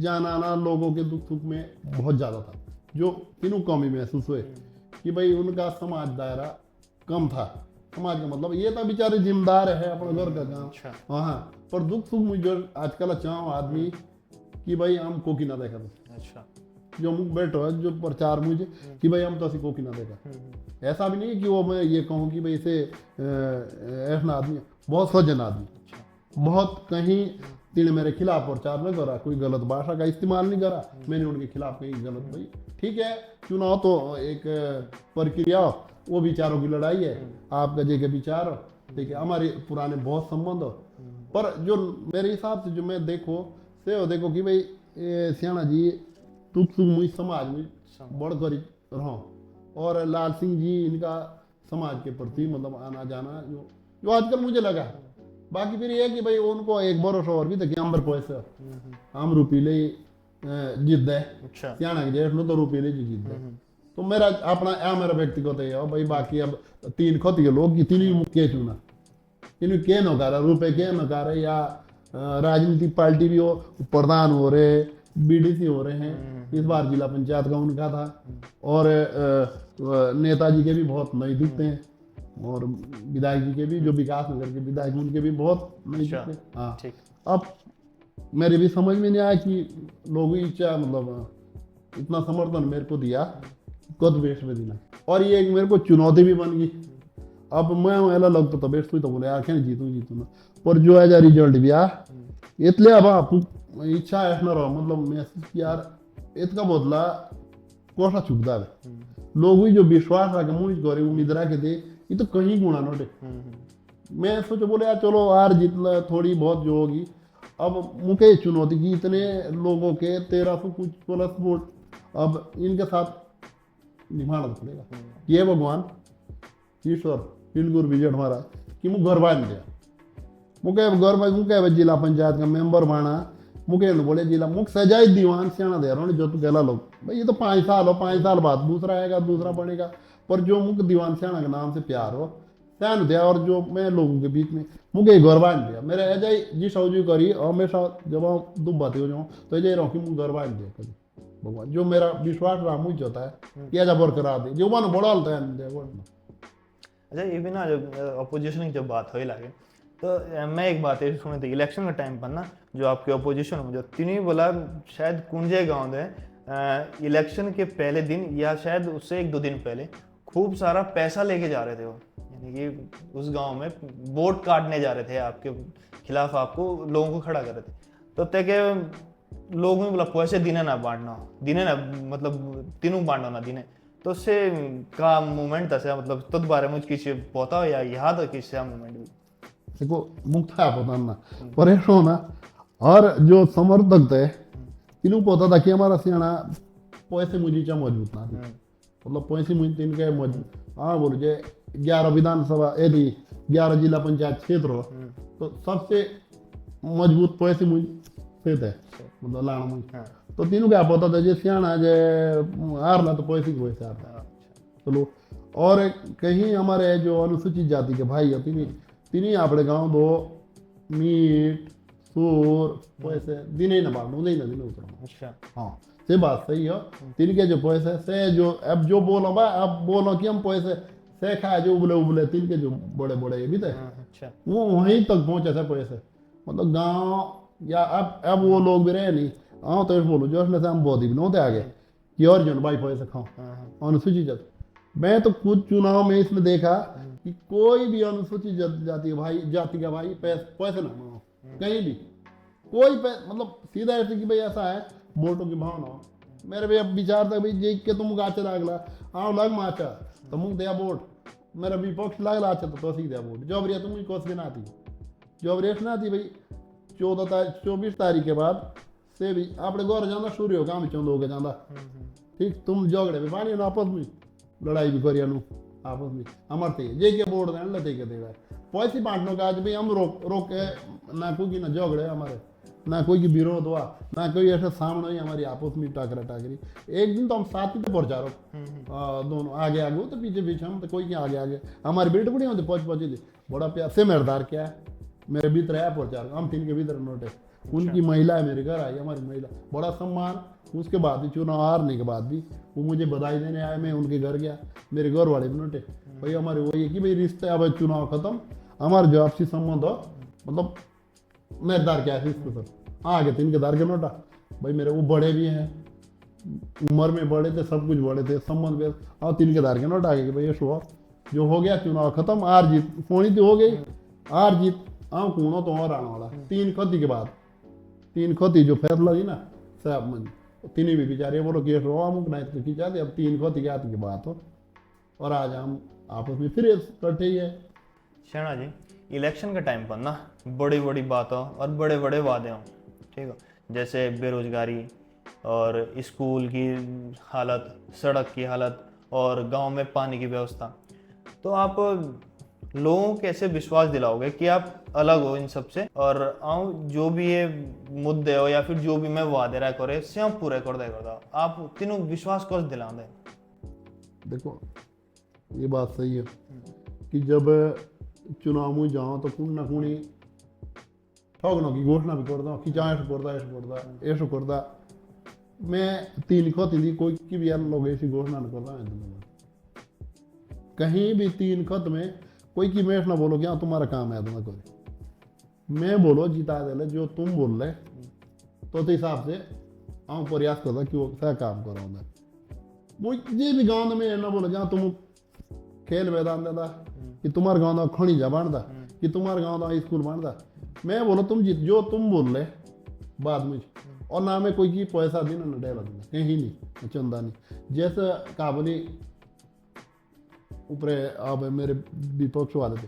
जाना लोगों के दुख सुख में बहुत ज़्यादा था जो तीनों कमी महसूस हुए कि भाई उनका समाज दायरा कम था समाज का मतलब ये था बेचारे जिम्मेदार है अपने घर का काम हाँ पर दुख सुख मुझे आजकल चाहो आदमी कि भाई हम कोकी ना देखा अच्छा जो मुख बैठो है जो प्रचार मुझे कि भाई हम तो ऐसी कोकी ना देखा ऐसा भी नहीं कि वो मैं ये कहूँ कि भाई इसे ऐसा आदमी बहुत सज्जन आदमी बहुत कहीं तीन मेरे खिलाफ प्रचार न करा कोई गलत भाषा का इस्तेमाल नहीं करा मैंने उनके खिलाफ कहीं गलत भाई ठीक है चुनाव तो एक प्रक्रिया वो विचारों की लड़ाई है आपका जे के विचार ठीक है हमारे पुराने बहुत संबंध हो पर जो मेरे हिसाब से जो मैं देखो कि भाई सियाणा जी तुक सुख मुझ समाज में बढ़ कर रहो और लाल सिंह जी इनका समाज के प्रति मतलब आना जाना जो आजकल मुझे लगा बाकी फिर ये है कि भाई उनको एक भरोसा और भी था कि अंबर पैसे हम रुपीले जीत दे सियाणा के जेठ लो तो रुपीले जी जीत दे तो मेरा अपना मेरा व्यक्तिगत है भाई बाकी अब तीन खत के लोग तीन के चुना तीन के नकारा रुपए के नकारा या राजनीतिक पार्टी भी हो प्रधान हो रहे बीडीसी हो रहे हैं इस बार जिला पंचायत का उनका था और नेताजी के भी बहुत नई दिखते हैं और विधायक जी के भी जो विकास नगर के विधायक उनके भी बहुत नई दिखते हैं हाँ अब मेरे भी समझ में नहीं आया कि लोगों की इच्छा मतलब इतना समर्थन मेरे को दिया कद वेस्ट में देना और ये मेरे को चुनौती भी बन गई अब मैं ऐसा लगता था बेस्ट हुई तो बोले यार क्या जीतू ना पर जो है रिजल्ट भी आ इसलिए अब आप इच्छा है ना रहो मतलब महसूस कि यार इसका बदला कोसा चुकता है लोग जो विश्वास रखे मुझ करे उम्मीद रखे थे ये तो कहीं गुणा नोटे मैं सोचो बोले यार चलो यार जीत थोड़ी बहुत जो होगी अब मुझे चुनौती की इतने लोगों के 1300 कुछ प्लस वोट, अब इनके साथ निभाना पड़ेगा। ये भगवान ईश्वर पिलगुर विजय हमारा कि मुझे घर बांध दिया, मुझे जिला पंचायत का मेंबर बना, मुझे बोले जिला मुख सजाई दीवान सियाना दे रहा हूँ जो तू कहला लोग भाई ये तो 5 साल हो, 5 साल बाद दूसरा आएगा, दूसरा बनेगा, पर जो मुख दीवान सियाना के नाम से प्यार हो सैन दिया, और जो मैं लोगों के बीच में मुझे गौरवान दिया, मेरे अजय जी सऊजी करी हमेशा जब दुब बातें हो जाऊँ तो अजय रहो कि मुझे गौरवान दिया कभी भगवान, जो मेरा विश्वास रहा मुझ होता है कि अजा बरकरार दे जो मन बड़ा होता है। अच्छा ये भी ना जब अपोजिशन की जब बात हो ही लगे तो मैं एक बात ये सुनी थी इलेक्शन के टाइम पर ना, जो आपके अपोजिशन में जो तीनों बोला शायद कुंजे गांव में इलेक्शन के पहले दिन या शायद उससे 1-2 दिन पहले खूब सारा पैसा लेके जा रहे थे वो, यानी कि उस गांव में वोट काटने जा रहे थे आपके खिलाफ, आपको लोगों को खड़ा कर रहे थे, तो तय के लोगों में बोला पैसे दिने ना बांटना, दिने ना मतलब तीनों बांटना ना दिने, तो उससे का मूवमेंट था मतलब तो बारे में किसी पता हो या याद हो किसी मूवमेंट भी? देखो मुक्त है पता ना परेशान होना, और जो समर्थक थे इन्हों पता था कि हमारा सियाना पैसे मुझे चा मजबूत ना मतलब पैसे मुझे तीन के मजबूत, हाँ बोलो जे 11 विधानसभा यदि 11 जिला पंचायत क्षेत्र हो तो सबसे मजबूत पैसे मुझे से थे मतलब लाना मुझे, तो तीनों क्या पता था जे सियाना जे हारना तो पैसे की वजह से हारना चलो। और कहीं हमारे जो अनुसूचित जाति के भाई होती नहीं तिनी अपने गांव दो मीट सूर पैसे दिन ही ना बांटो नहीं ना दिन उतरना। अच्छा हाँ से बात सही है, तिन के जो पैसे से जो अब जो बोलो भाई अब बोलो कि हम पैसे से खाए जो उबले उबले तिन के जो बड़े बड़े ये भी थे अच्छा वो वहीं तक पहुंचे थे पैसे, मतलब गांव या अब वो लोग भी रहे नहीं, हाँ तो बोलो जो उसमें से हम बहुत ही होते आगे कि और जो भाई पैसे खाओ अनुसूचित जाति। मैं तो खुद चुनाव में इसमें देखा कि कोई भी अनुसूचित जाति का भाई पैसे ना मांगो कहीं भी, कोई मतलब सीधा ऐसे कि भाई ऐसा है वोटों की भावना हो, मेरे भी अब विचार था भाई जे के तुम गाचे लागला आओ लग माचा तो मुझे दिया वोट, मेरा विपक्ष लागला अच्छा तो सीधा वोट जब रिया तुम कोस भी ना आती, जब रेस ना आती भाई 24 तारीख के बाद से भी आपने गौर जाना शुरू हो काम चंद होकर जाना ठीक, तुम झगड़े में पानी आपस में लड़ाई भी करिए आपस में हमारे जे के वोट देना लते के देगा पैसे बांटने का आज भाई हम रोक ना कोई की ना झगड़े हमारे ना कोई की विरोध हुआ ना कोई ऐसा सामने हुई हमारी आपस में टाकरी, एक दिन तो हम साथ ही तो प्रचारक दोनों आगे आगे हो तो पीछे पीछे हम तो कोई के आगे हमारे बेटे बड़ी होते पहुंचे थे बड़ा प्यार से मेरदार क्या है मेरे भीतर है प्रचारक हम तीन के भीतर नोटे उनकी महिला है मेरे घर आई हमारी महिला बड़ा सम्मान, उसके बाद भी चुनाव हारने के बाद भी वो मुझे बधाई देने आए, मैं उनके घर गया मेरे घर वाले भी नोटे भाई हमारे वही है कि भाई रिश्ते अब चुनाव खत्म हमारे जो आपसी संबंध हो मतलब मेरदार क्या है इसको सब आगे तीन के दार के नोटा भाई मेरे वो बड़े भी हैं उम्र में बड़े थे सब कुछ बड़े थे संबंध भी और तीन के दार के नोट आगे भाई ये शो जो हो गया चुनाव खत्म हार जीत फोनी तो हो गई हार जीत हाँ कूनो तो और आने वाला 3 खती के बाद 3 खती जो फैसला हुई ना सब मन तीन भी बेचारे बोलो केस रो अमुक नहीं तो खींचा दे अब 3 खती की बात हो और आज हम आपस में फिर इकट्ठे ही है। शरणा जी इलेक्शन के टाइम पर ना बड़ी बड़ी बातों और बड़े बड़े वादे हों ठीक है, जैसे बेरोजगारी और स्कूल की हालत सड़क की हालत और गांव में पानी की व्यवस्था, तो आप लोगों को कैसे विश्वास दिलाओगे कि आप अलग हो इन सब से और आओ जो भी ये मुद्दे हो या फिर जो भी मैं वादे रहा करे से हम पूरे कर देगा, आप तीनों विश्वास कर दिला दे। देखो ये बात सही है कि जब चुनाव में जाओ तो कुण ना कुणी ठगनों की घोषणा भी करता कि चाहे ऐसा करता मैं 3 खत थी कोई की भी लोग ऐसी घोषणा न करता कहीं भी 3 खत में कोई की मेष ना बोलो कि हाँ तुम्हारा काम है तुम्हारा कोई मैं बोलो जीता दे जो तुम बोल रहे तो हिसाब से हम प्रयास करता कि वो क्या काम करो वो ये भी गाँव में ना बोलो जहाँ तुम खेल मैदान देता कि तुम्हारे गाँव का खनिजा बांधता कि तुम्हारे गाँव का स्कूल बांधता मैं बोलो तुम जीत जो तुम बोल रहे बाद में और ना मैं कोई की पैसा देना न डेला देना कहीं नहीं चंदा नहीं जैसे काबुली ऊपर अब मेरे विपक्ष वाले थे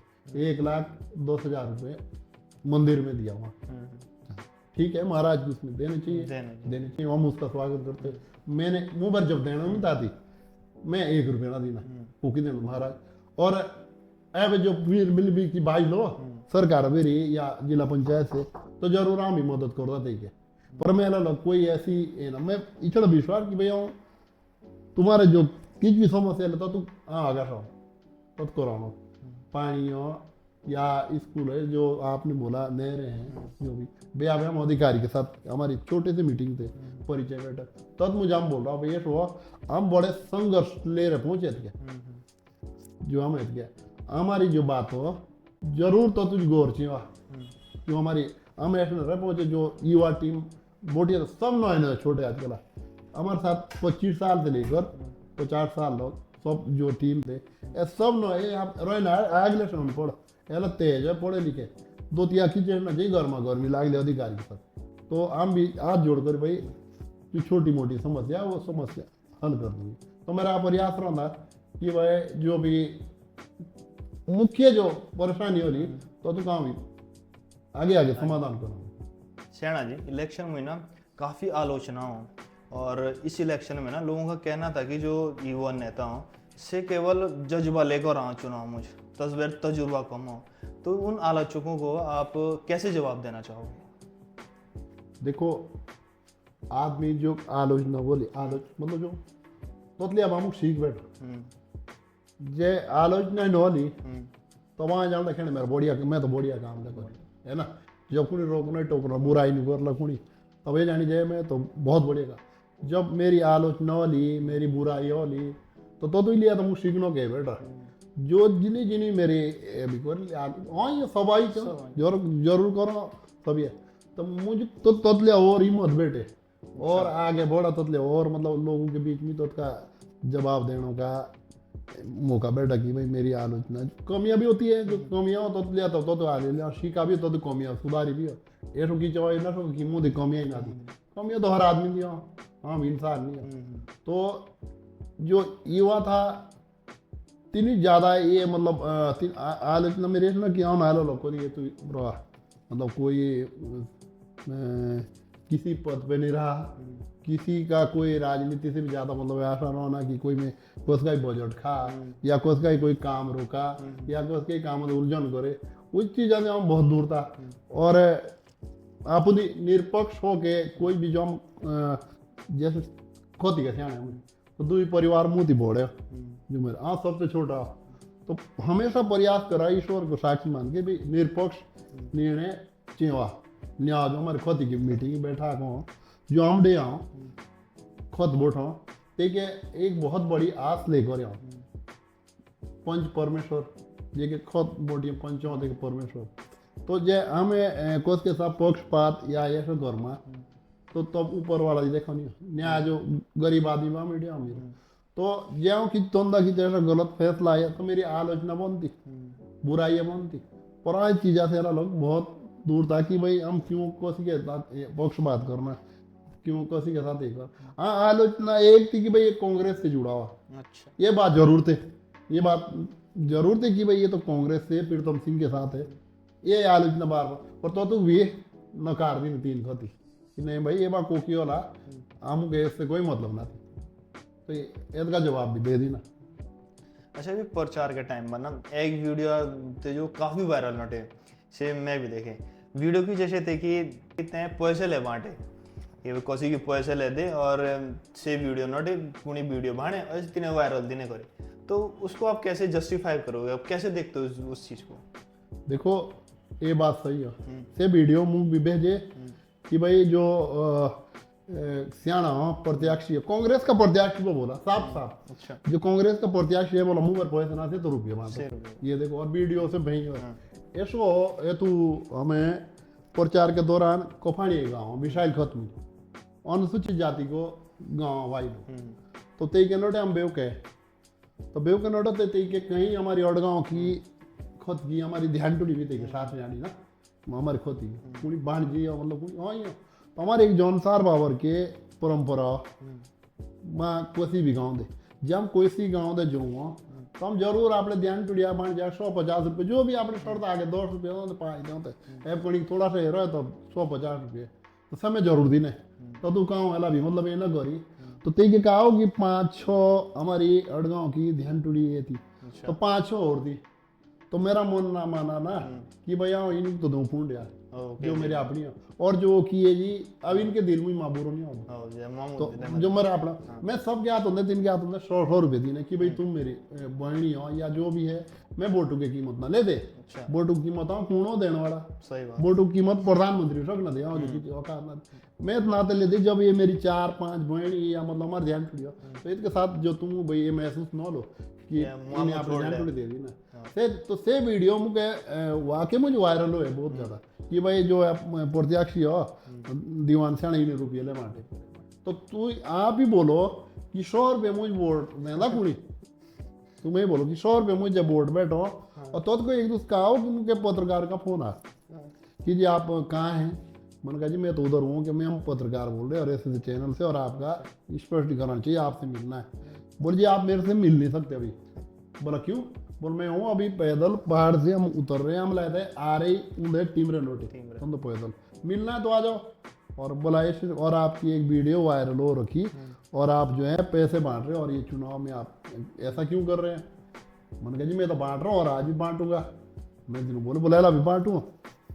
1,10,000 रुपये मंदिर में दिया वहाँ ठीक है, महाराज की उसमें देने चाहिए, देने चाहिए, हम उसका स्वागत करते। मैंने मुंह पर जब देना नहीं आती, मैं 1 रुपया ना देना वो कि देना महाराज। और अब जो फिर मिल भी की भाई लो सरकार मेरी या जिला पंचायत से तो जरूर हम ही मदद कर देते के। पर मैं ना कोई ऐसी है ना, मैं इतना विश्वास कि भैया तुम्हारे जो किस भी समस्या लेता तू हाँ आगे रहो तब कराओ, पानी हो या स्कूल है जो आपने बोला नहरें हैं जो भी भैया हम अधिकारी के साथ हमारी छोटे से मीटिंग थे परिचय बैठक, तब मुझे हम बोल रहा हूँ भैया तो हम बड़े संघर्ष ले रहे पहुंचे थे जो हम गया हमारी जो बात हो जरूर तो तुझ गौर चाहिए जो हमारी हम ऐसे रह पहुंचे जो युवा टीम बोटिया तो सब नए छोटे आजकल हमारे साथ 25 साल से लेकर 50 साल लोग सब जो टीम थे ये सब नए आप रोना अगले समय पढ़ ऐसा तेज है पढ़े लिखे 2-3 खींचे ना चाहिए गर्मा गर्मी लाग अधिकारी के साथ। तो हम भी हाथ जोड़कर भाई जो छोटी मोटी समस्या वो समस्या हल कर दूंगी। तो मेरा प्रयास रहा कि भाई जो भी मुख्य जो परेशानी हो रही तो काम ही आगे आगे समाधान करूँगा। सेना जी, इलेक्शन में ना काफ़ी आलोचना हो और इस इलेक्शन में ना लोगों का कहना था कि जो युवा नेता हो से केवल जज्बा लेकर आऊँ चुनाव मुझ तजुर्बा कम हो, तो उन आलोचकों को आप कैसे जवाब देना चाहोगे? देखो आदमी जो आलोचना बोली मतलब जो तो अब हम सीख बैठो जे आलोचना न होली तो वहाँ जाना खेने मेरा बढ़िया मैं तो बढ़िया काम देखो है ना, जब कुछ रोकना टोकना बुराई नहीं कर लखुणी तब ये जानी जाए मैं तो बहुत बढ़िया का। जब मेरी आलोचना होली मेरी बुराई होली तो लिया तो मुझे सीखना के बेटा जो जिन्हें जिन्हें मेरे अभी हाँ ये सबाई जरूर करो सभी तो मुझे तो ततले और हिम्मत बैठे और आगे बढ़ा ततले और मतलब लोगों के बीच में तो का जवाब देने का मौका बैठा कि भाई मेरी आलोचना कमियां भी होती है जो कमियां हो तो लिया तो आगे लिया सीखा भी तो कमियां सुधारी भी हो ये तो की चवाई ना कि मुँह कमियां ही ना दी कमियां तो हर आदमी दी हो हम इंसान नहीं हो। तो जो युवा था तीन ज़्यादा ये मतलब आलोचना मेरे ना कि हम आलो लोग ये तो मतलब कोई किसी पद पे नहीं रहा किसी का कोई राजनीति से भी ज़्यादा मतलब ऐसा ना होना कि कोई में कोस का ही बजट खा या कोस का ही कोई काम रोका या कोस का ही काम उलझन करे उस चीज़ से हम बहुत दूर था। और अपनी निरपक्ष हो के कोई भी जो हम जैसे खोती के सियाने तो दो परिवार मुँह बोड़े जो मेरा हाँ सबसे छोटा तो हमेशा प्रयास करा ईश्वर को साक्षी मान के भी निरपक्ष निर्णय चेवा न्याय जो हमारे खोती की मीटिंग बैठा को जो हम डे आओ खुद बैठो ठीक है एक बहुत बड़ी आस लेकर आओ पंच परमेश्वर जे के खुद बोटिए पंचों देख परमेश्वर तो जे हमें कोस के साथ पक्षपात या ऐसे धर्मा तो तब ऊपर वाला देखो नहीं न्याय जो गरीब आदमी वहाँ मीडिया में तो ज्यादा कि तंदा की जैसा गलत फैसला आया तो मेरी आलोचना बनती बुराइयाँ बनती पर आज चीज़ा से लोग बहुत दूर था कि भाई हम क्यों किसी के साथ पक्ष बात करना क्यों किसी के साथ एक हाँ आलोचना एक थी कि भाई ये कांग्रेस से जुड़ा हुआ अच्छा ये बात जरूर थे ये बात जरूर थी कि भाई ये तो कांग्रेस से प्रीतम सिंह के साथ है ये आलोचना बार बार पर तो वे नकार दी 3 खती कि नहीं भाई ये बात कोकी वाला हम गैस से कोई मतलब ना थी तो इसका जवाब भी दे दी ना। अच्छा भी प्रचार के टाइम पर ना एक वीडियो थे जो काफ़ी वायरल नटे से मैं भी देखे वीडियो की जैसे थे कि कितने पैसे ले बांटे ये किसी की पैसे ले दे और से वीडियो नटे पूरी वीडियो बांटे और इतने वायरल देने करे तो उसको आप कैसे जस्टिफाई करोगे आप कैसे देखते हो उस चीज़ को? देखो ये बात सही है से वीडियो मुंह भी भेजे कि भाई जो सियाना प्रत्याशी है कांग्रेस का प्रत्याशी को बोला साफ साफ अच्छा जो कांग्रेस का प्रत्याशी है बोला मुंह पर पैसे ना थे तो रुपये मांगो ये देखो और वीडियो से भेज ऐसो ये तू हमें प्रचार के दौरान कोफाणी गाँव मिसाइल खत्म अनुसूचित जाति को गाँव वाई तो ते के नोटे हम बेव के तो बेव के नोटे ते के कहीं हमारी अड़गांव की खुद की हमारी ध्यान टूटी भी थे साथ जानी ना हमारी खोती पूरी बांध जी मतलब पूरी हाँ ही तो हमारे एक जौनसार बाबर के परंपरा माँ कोसी भी गाँव दे जब हम कोसी गाँव दे जो तो हम जरूर आपने ध्यान टुड़िया बांध जाए 150 रुपये जो भी आपने शर्त आगे 10 रुपये तो 5 दो ऐप कड़ी थोड़ा सा रहा तो 150 रुपये तो समय जरूर दी ने तो तू कहाँ वाला भी मतलब ये ना करी तो ते के कहा कि 5-6 हमारी अड़गांव की ध्यान टूटी ये थी तो 5-6 और थी तो मेरा मन ना माना ना कि भैया इन तो दो फूंड यार जो मेरे अपनी है और जो किए जी अब इनके दिल में माबूरो नहीं होगा तो जो मेरा अपना मैं सब ज्ञात होते दिन ज्ञात होते 100 रुपए दी कि भाई तुम मेरी बहनी हो या जो भी है मैं बोटू की कीमत ना ले दे बोटू की कीमत कूणो देने वाला सही बात बोटू की कीमत प्रधानमंत्री सक ना दे औकात ना मैं इतना ले दी जब ये मेरी 4-5 बहनी या मतलब हमारे ध्यान टूटी तो इसके साथ जो तुम भाई ये महसूस ना लो कि इन्हें आप ध्यान टूटी दे दी ना से वीडियो मुझे वाकई मुझे वायरल हुए बहुत ज्यादा कि भाई जो प्रत्याशी हो दीवान से नहीं रुपये ले माटे तो तू आप ही बोलो कि 100 रुपये मुझे वोट देना कुड़ी तुम ही बोलो कि 100 रुपये मुझे वोट बैठो और तो एक दूसरे का आओ कि मुझे पत्रकार का फोन आ कि जी आप कहाँ हैं मैंने कहा जी मैं तो उधर हूँ कि मैं हम पत्रकार बोल रहे हैं और ऐसे चैनल से और आपका स्पष्टीकरण चाहिए आपसे मिलना है बोल जी आप मेरे से मिल नहीं सकते अभी बोला क्यों बोल मैं हूँ अभी पैदल पहाड़ से हम उतर रहे हैं हम लाए आ रही उधर टीम रोटी हम तो पैदल मिलना है तो आ जाओ और बोला और आपकी एक वीडियो वायरल हो रखी और आप जो है पैसे बांट रहे हो और ये चुनाव में आप ऐसा क्यों कर रहे हैं मैंने कहा जी मैं तो बांट रहा हूँ और आज भी बांटूंगा मैं दिन बोले बोला अभी बांटूँ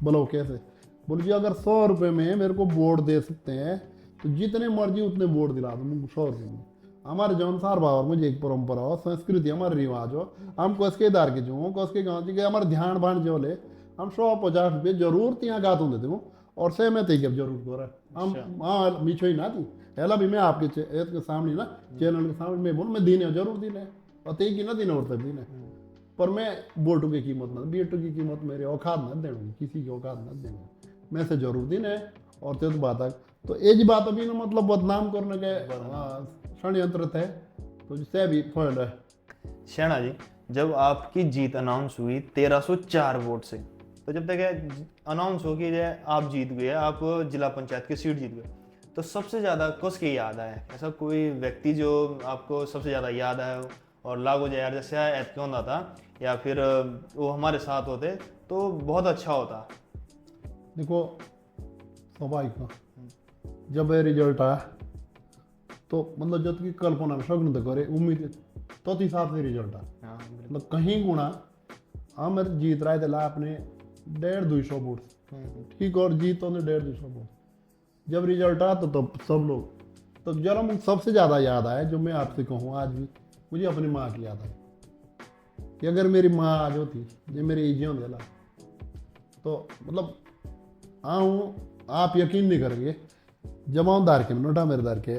बोला वो कैसे बोले जी अगर 100 रुपये में मेरे को वोट दे सकते हैं तो जितने मर्जी उतने वोट दिला दो 100 रुपये में हमारे जौनसार बावर में एक परंपरा हो संस्कृति हमारे रिवाज हो हम कस के दार के जो कस के गाँव के हमारे ध्यान बांट जो ले हम 150 रुपये जरूर तिया गात होते थे और से मैं तय जरूर कर रहा हम हाँ मीछो ही ना थी पहला भी मैं आपके के सामने ना चैनल के सामने मैं बोल मैं दीने जरूर दी है और तय की ना दिन और तक दिन पर मैं बोटू की कीमत ना बेटू की कीमत मेरे औकात ना देना किसी की औकात ना देना मैं से जरूर दिन है और तेज बात है तो ये बात अभी ना मतलब बदनाम करने के षड्यंत्र थे तो जिससे भी फल है शैना जी जब आपकी जीत अनाउंस हुई 1304 वोट से तो जब तक अनाउंस हो कि आप जीत गए आप जिला पंचायत की सीट जीत गए तो सबसे ज़्यादा किसकी याद आया ऐसा कोई व्यक्ति जो आपको सबसे ज़्यादा याद आया और लागू यार जैसे ऐसा होता था या फिर वो हमारे साथ होते तो बहुत अच्छा होता देखो स्वाभाविक जब रिजल्ट आया तो मतलब जब की कल्पना शग्न तो करे उम्मीद तो हिसाब से रिजल्ट आया मतलब कहीं गुणा हम जीत रहे थे ला अपने 150-200 वोट ठीक और जीत तो 150-200 वोट जब रिजल्ट आया तो तब सब लोग तो जरा मुझे सबसे ज़्यादा याद आया जो मैं आपसे कहूँ आज भी मुझे अपनी माँ की याद आई कि अगर मेरी माँ आज होती जो मेरी ईजियों दिला तो मतलब आऊँ आप यकीन नहीं करेंगे जब आऊँ दार के नोटा मेरे दार के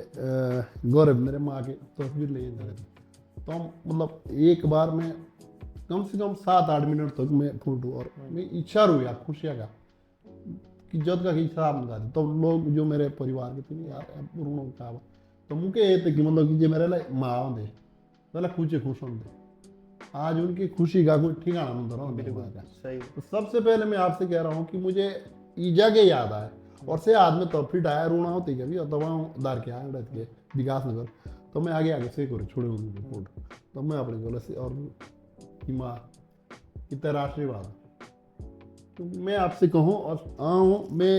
गौरव मेरे माँ की तस्वीर ले जा रहे थे तो हम मतलब एक बार में कम से कम 7-8 मिनट तक मैं फोटो और मैं इच्छा हुई आप खुशियाँ का कि जब का हिसाब निकाल तो लोग जो मेरे परिवार के थे यार पूर्ण का तो मुझे ये थे कि मतलब कि जो मेरे लिए माँ होंगे पहले खुश होंगे आज उनकी खुशी का कोई ठिकाना नहीं था सही तो सबसे पहले मैं आपसे कह रहा हूँ कि मुझे ईजा के याद आए और से आज में तब फिर आया रूणा होती कभी और तब दार के आए रहते के विकास नगर तो मैं आगे से करे छोड़े उनकी फोटो तो मैं अपने गले से और कि माँ कितना राष्ट्रीयवाद तो मैं आपसे कहूँ और आऊँ मैं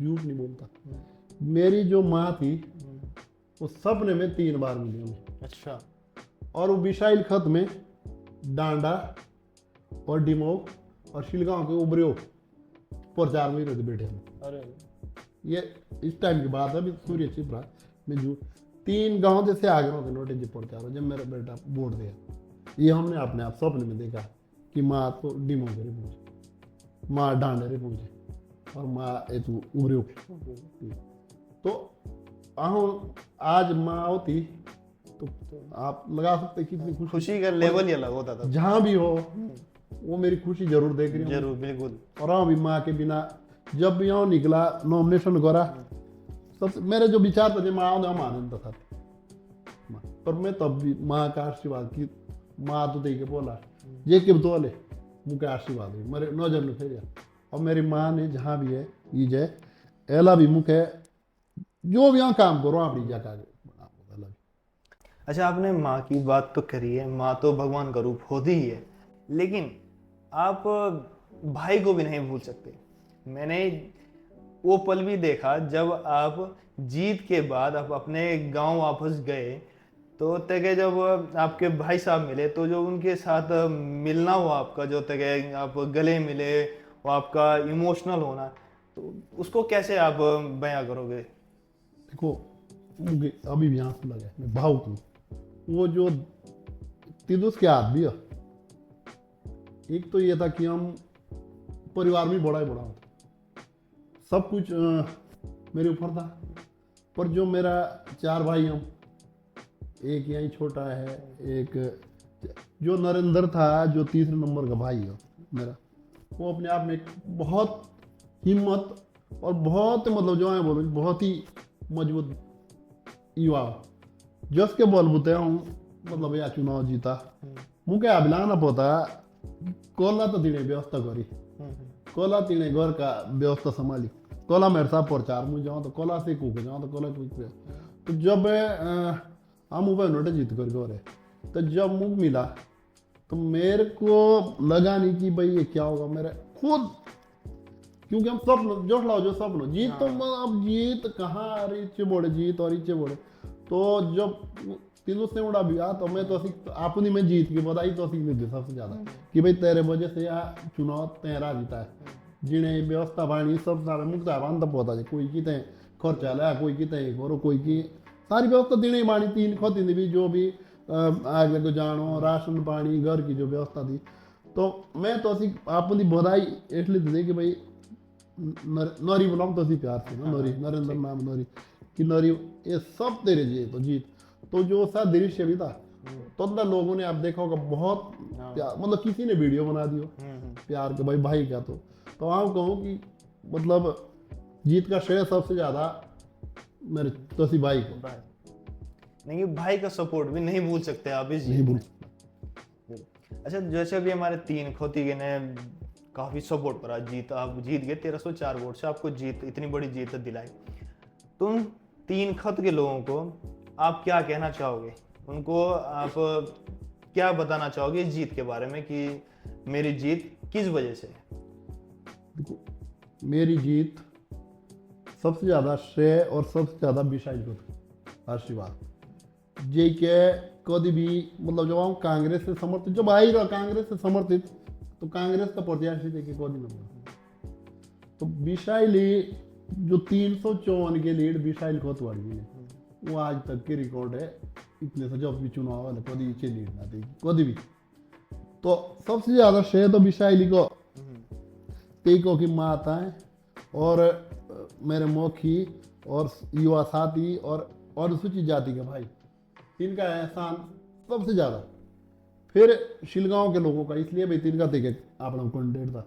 झूठ नहीं बोलता मेरी जो माँ थी वो सपने में 3 बार मिली हमें अच्छा और वो विशाइल खत में डांडा और डिमो और शिलगांव के उबरियो प्रचार में रहते बैठे हैं अरे ये इस टाइम की बात है अभी सूर्य छिप रहा मैं झूठ 3 गांव जैसे आगे होते नोटिस जी प्रचार जब मेरा बेटा वोट दिया ये हमने अपने आप सपने में देखा कि माँ तो डिमो करे पूछे माँ डांडे रे पूछे और माँ ये तो उबरियो तो आज माँ होती तो आप लगा सकते कितनी खुशी का लेवल ही अलग होता था जहाँ भी हो वो मेरी खुशी जरूर देख रही हूँ जरूर बिल्कुल और हाँ भी माँ के बिना जब भी यहाँ निकला नॉमिनेशन करा सबसे मेरे जो विचार थे माँ ने हम आनंद था पर मैं तब भी माँ का आशीर्वाद की माँ तो दे के बोला ये कि बोले मुझे आशीर्वाद है मेरे नजर में फेरिया और मेरी माँ ने जहाँ भी है ये एला भी मुख है जो भी यहाँ काम करो आप ईजा का अच्छा आपने माँ की बात तो करी है माँ तो भगवान का रूप होती ही है लेकिन आप भाई को भी नहीं भूल सकते मैंने वो पल भी देखा जब आप जीत के बाद आप अपने गांव वापस गए, तो तके जब आपके भाई साहब मिले, तो जो उनके साथ मिलना हुआ आपका, जो तके आप गले मिले, वो आपका इमोशनल होना, तो उसको कैसे आप बयां करोगे? देखो, मुझे अभी भी आंसू लगे, मैं भावुक हूँ। वो जो तिदुस के हाथ भी है, एक तो ये था कि हम परिवार में बड़ा ही बड़ा होता, सब कुछ मेरे ऊपर था। पर जो मेरा 4 भाई हम, एक यहीं छोटा है, एक जो नरेंद्र था, जो तीसरे नंबर का भाई है मेरा, वो अपने आप में एक बहुत हिम्मत और बहुत मतलब जो है बोलो बहुत ही मजबूत युवा, जिसके बलबूते हूँ मतलब यह चुनाव जीता। मुझे अभिलाना पोता कोला तो तिने व्यवस्था करी, कोला तिने घर का व्यवस्था संभाली, कोला मेरे साथ प्रचार मुझे जाऊँ तो कोला से कूक जाऊँ तो कोला कूक पे। तो जब हम ऊपर नोटे जीत कर गए, तो जब मुझे मिला तो मेरे को लगा नहीं कि भाई ये क्या होगा मेरे खुद, क्योंकि हम स्वप्न जो लाओ जो स्वप्न जीत, तो अब जीत कहाँ रीचे बोड़े जीत और रीचे बोड़े। तो जब तीनों से उड़ा भी तो मैं तो अपनी में जीत की बधाई तो नहीं दी सबसे ज्यादा कि भाई तेरे वजह से यह चुनाव तेरा जीता है, जिन्हें व्यवस्था बाणी सब सारे मुक्त आवान तब होता है, कोई की तय खर्चा लाया, कोई की तय करो, कोई की सारी व्यवस्था देने बाणी 3 खोती भी जो भी आगे को जानो राशन पानी घर की जो व्यवस्था थी। तो मैं तो अपनी बधाई इसलिए दी कि भाई नरी बुलाऊं तो प्यार से ना, नरी नरेंद्र नाम नरी कि नरी ये सब तेरे जी तो जीत। तो जो सा दृश्य भी था तो अंदर लोगों ने आप देखा होगा बहुत प्यार, मतलब किसी ने वीडियो बना दियो प्यार के भाई क्या। तो आप कहूँ कि मतलब जीत का श्रेय सबसे ज्यादा मेरे तोसी भाई को। नहीं, भाई का सपोर्ट भी नहीं भूल सकते आप इस नहीं भूल। अच्छा, जैसे अभी हमारे 3 खोतीगे ने काफी सपोर्ट करा, जीत आप जीत गए 1304 वोट से, आपको जीत इतनी बड़ी जीत दिलाई। तुम 3 खत के लोगों को आप क्या कहना चाहोगे, उनको आप क्या बताना चाहोगे इस जीत के बारे में कि मेरी जीत किस वजह से? देखो, मेरी जीत सबसे ज्यादा श्रेय और सबसे ज्यादा विषय को आशीर्वाद जे के कभी भी मतलब जब हम कांग्रेस से समर्थित जब आई रहा कांग्रेस से समर्थित तो कांग्रेस का प्रत्याशी देखे कभी नंबर तो विशाइली जो 354 के लीड विशाइल खोतवाड़ी ने वो आज तक के रिकॉर्ड है, इतने से जब भी चुनाव वाले कभी नीचे लीड ना दी कभी भी। तो सबसे ज्यादा श्रेय तो विशाइली को तेको की माता है और मेरे मोखी और युवा साथी और अनुसूचित जाति के भाई, इनका एहसान सबसे ज्यादा। फिर शिलगांव के लोगों का, इसलिए भी तिनका देखे अपना कैंडिडेट था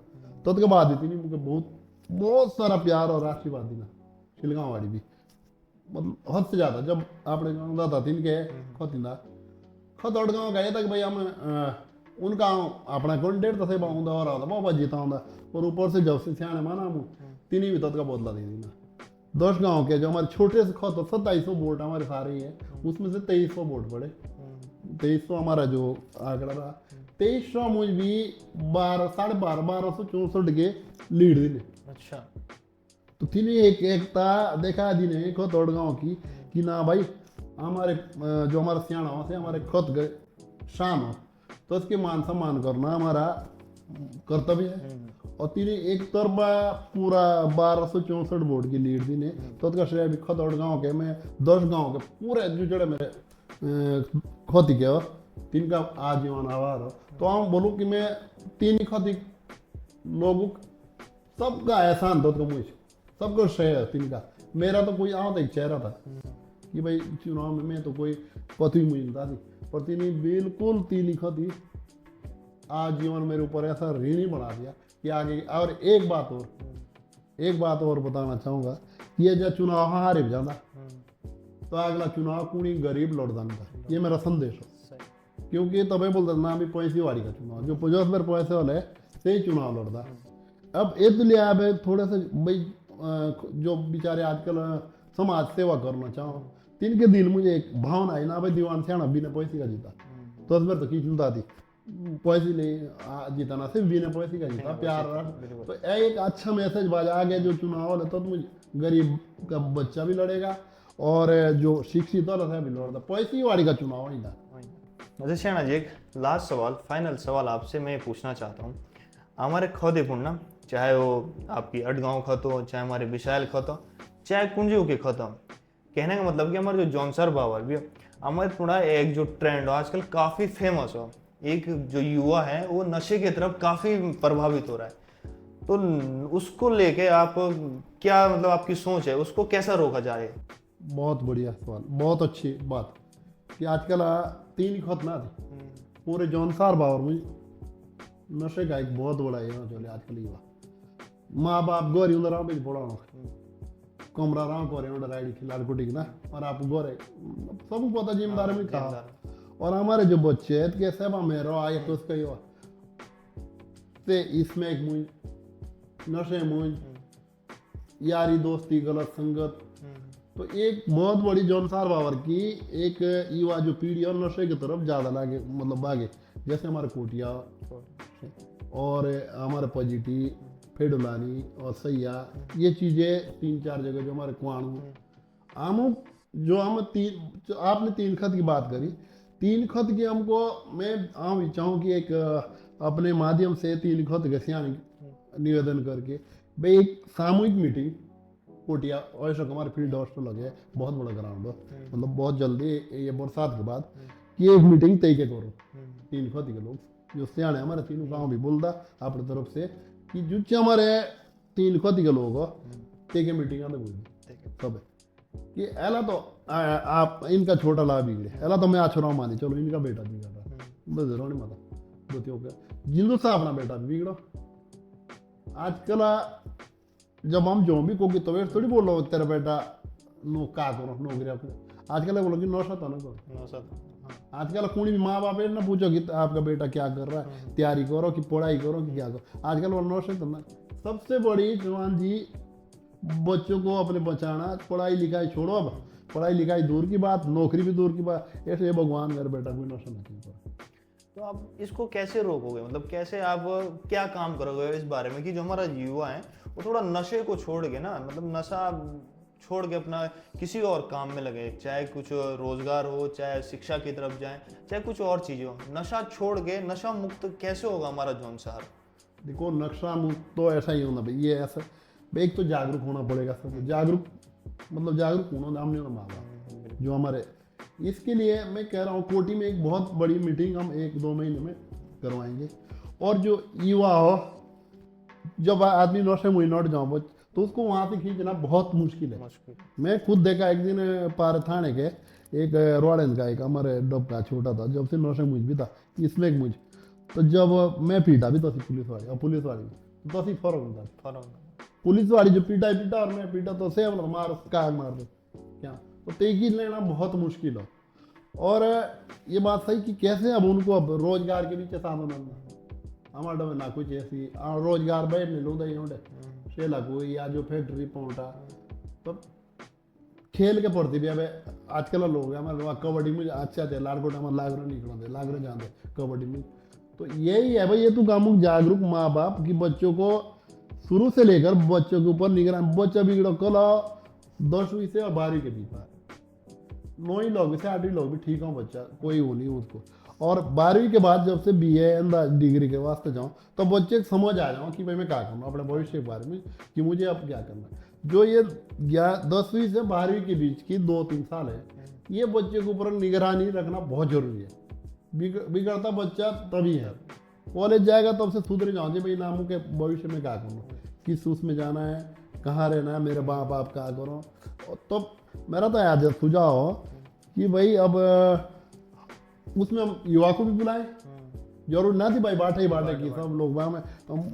तो उसके बाद ही मुझे बहुत बहुत सारा प्यार और आशीर्वाद देना शिलगांव वाली भी, मतलब हद से ज्यादा। जब आपने गाँव था तिनके खतिंदा खतौड़ गाँव गए था कि भाई हम उनका अपना कैंडिडेट था बाउंदा और आता बाबा जीता होंदा, और ऊपर से जब से सियाने माना हम तीन भी तत्का बदला दे देना। 10 गांव के जो हमारे छोटे से खत 2700 वोट हमारे सारे ही है, उसमें से 2300 वोट पड़े। 2300 हमारा जो आंकड़ा था 2300 मुझ भी 1264 के लीड दिले। अच्छा, तो तीन एक था देखा दिने खतौड़ गाँव की कि ना भाई हमारे जो हमारा सियाणा से हमारे खत गए शान हो तो उसके मान सम्मान करना हमारा कर्तव्य है। और तीन एक तरफा पूरा 1264 वोट की लीड दी ने तो उसका श्रेय भी खतौड़ गाँव के मैं 10 गाँव के पूरे जो जड़े मेरे खोती के और तीन का आजीवन आभार हो। तो हम बोलूँ कि मैं 3 खोती लोगों सबका एहसान तो मुझे सबको श्रेय है 3 का। मेरा तो कोई आओ तो एक चेहरा था कि भाई चुनाव में मैं तो कोई कथी मुझे मिलता थी, पर तीन बिल्कुल 3 खोती आजीवन मेरे ऊपर ऐसा ऋणी बना दिया कि आगे। और एक बात और बताना चाहूँगा, ये जो चुनाव हारे भी जाना तो अगला चुनाव कुणी गरीब लड़ जाना था, ये मेरा संदेश हो। क्योंकि तभी बोलता ना अभी पैसे वाली का चुनाव जो 50 बार पैसे वाले से ही चुनाव लड़ता। अब इसलिए आप थोड़े से भाई जो बेचारे आजकल समाज सेवा करना चाहो तिनके दिल मुझे एक भावना आई ना भाई दीवान सियाणा बिना पैसे का जीता तो बार तो की चिंता थी पैसे नहीं जिताना, सिर्फ बिना पैसे का जीता, प्यार तो ये एक अच्छा मैसेज बाजा आगे जो चुनाव है तो तुम गरीब का बच्चा भी लड़ेगा और जो शिक्षित वाला है भी लड़ता, पैसे वाली का चुनाव ही था। अच्छा शेणा जी, एक लास्ट सवाल, फाइनल सवाल आपसे मैं पूछना चाहता हूँ। हमारे खौदेपुर ना, चाहे वो आपकी अडगांव खत हो, चाहे हमारे विशाल खत हो, चाहे कुंजू के खत हो, कहने का मतलब कि हमारे जो जौनसर बाबर भी हमारे थोड़ा एक जो ट्रेंड हो आजकल काफ़ी फेमस हो, एक जो युवा है वो नशे की तरफ काफ़ी प्रभावित हो रहा है, तो उसको लेके आप क्या मतलब आपकी सोच है, उसको कैसा रोका जाए? बहुत बढ़िया सवाल, बहुत अच्छी बात कि आजकल 3 खत ना थे पूरे जौनसार बावर में नशे का एक बहुत बड़ा ये चले आजकल युवा। माँ बाप गोरी उधर आओ भी बड़ा कमरा रहा करे उधर राइड खिलाड़ कुटी ना, और आप गोरे सब पता जिम्मेदार में कहा, और हमारे जो बच्चे हैं कैसे अब मेरो आए तो उसका युवा ते इसमें एक मुझ नशे मुझ यारी दोस्ती गलत संगत, तो एक बहुत बड़ी जौनसार बावर की एक युवा जो पीढ़ी और नशे की तरफ ज़्यादा लागे मतलब भागे, जैसे हमारे कोटिया और हमारे पजीटी फेडुलानी और सैया, ये चीज़ें 3-4 जगह जो हमारे कुआणू आमू जो हम तीन आपने 3 खत की बात करी, 3 खत की हमको मैं आम चाहूँ कि एक अपने माध्यम से 3 खत घसियाने निवेदन करके भाई एक सामूहिक मीटिंग कोटिया और हमारे फील्ड हॉस्टल लगे बहुत बड़ा ग्राउंड है, मतलब बहुत जल्दी ये बरसात के बाद कि एक मीटिंग तय के करो 3 खत के लोग जो सियाने हमारे तीनों गाँव भी बोलता अपनी तरफ से कि जो हमारे 3 खत के लोग हो तय के मीटिंग आते बोल सब कि एला तो आप इनका छोटा लाभ बिगड़े, एला तो मैं आ छोड़ा मानी चलो इनका बेटा बिगड़ रहा बस नहीं माता बोतियों का जिंदू सा अपना बेटा भी बिगड़ो। आजकल जब हम जो भी को तो थोड़ी बोल रहा हूँ तेरा बेटा नो का करो नौकरी अपने, आजकल बोलो कि नौशा तो ना करो, आजकल कोई भी माँ बाप ना पूछो कि आपका बेटा क्या कर रहा है, तैयारी करो कि पढ़ाई करो कि क्या करो, आजकल वो नौशे तो ना। सबसे बड़ी जवान जी बच्चों को अपने बचाना, पढ़ाई लिखाई छोड़ो, अब पढ़ाई लिखाई दूर की बात, नौकरी भी दूर की बात, ऐसे भगवान मेरा बेटा कोई नशा नहीं करे। तो आप इसको कैसे रोकोगे, मतलब कैसे आप क्या काम करोगे इस बारे में कि जो हमारा युवा है वो थोड़ा नशे को छोड़ के ना, मतलब नशा छोड़ के अपना किसी और काम में लगे, चाहे कुछ रोजगार हो, चाहे शिक्षा की तरफ जाए, चाहे कुछ और चीज हो, नशा छोड़ के नशा मुक्त कैसे होगा हमारा जौनसार? देखो नक्शा मुक्त तो ऐसा ही होना भाई, ये ऐसा भाई एक तो जागरूक होना पड़ेगा सबको, जागरूक मतलब जागरूक होना हमने होना माँ बाप जो हमारे, इसके लिए मैं कह रहा हूँ कोटी में एक बहुत बड़ी मीटिंग हम 1-2 महीने में करवाएंगे, और जो युवा हो जब आदमी नशे मुँह नोट जाओ तो उसको वहाँ से खींचना बहुत मुश्किल है। मैं खुद देखा एक दिन पार थाने के एक रोडेंस का एक हमारे डब का छोटा था, जब से नशे मुझ भी था इसमें एक मुझ, तो जब मैं पीटा भी तो पुलिस वाली और पुलिस वाली तो फर्क होता, पुलिस वाली जो पीटा और मैं पीटा तो से मार का मार दो क्या, तो तेगी लेना बहुत मुश्किल हो। और ये बात सही कि कैसे अब उनको अब रोजगार के नीचे साधन बनना हमारे में ना कुछ ऐसी रोजगार बैठ नहीं लो दे शेला कोई या जो फैक्ट्री पहुंचा, तो खेल के प्रति भी अब आजकल लोग हमारे कबड्डी में अच्छे लाडकोट हमारे लागरे निकलते लागरे जाते कबड्डी में, तो यही है भाई ये तो कामुक जागरूक माँ बाप की बच्चों को शुरू से लेकर बच्चों के ऊपर निगरान, बच्चा बिगड़ो कल 10वीं से और 12वीं के बीच 9 लोग से 8वीं लोग भी ठीक हो बच्चा कोई वो नहीं उसको, और 12वीं के बाद जब से BA डिग्री के वास्ते जाऊँ तो बच्चे समझ आ जाऊँ कि भाई मैं क्या करना अपने भविष्य के बारे में कि मुझे अब क्या करना है। जो ये 10वीं से 12वीं के बीच की 2-3 साल है ये बच्चे के ऊपर निगरानी रखना बहुत जरूरी है। बिगड़ता बच्चा तभी है, कॉलेज जाएगा तब से सुधर जाओ जी भाई नामों के भविष्य में क्या करना, किस उसमें जाना है, कहाँ रहना है, मेरे बाप आप क्या करो। तो मेरा तो याद सुझाव हो कि भाई अब उसमें हम युवा को भी बुलाएं, जरूर ना थी भाई बाटे की सब लोग वहाँ में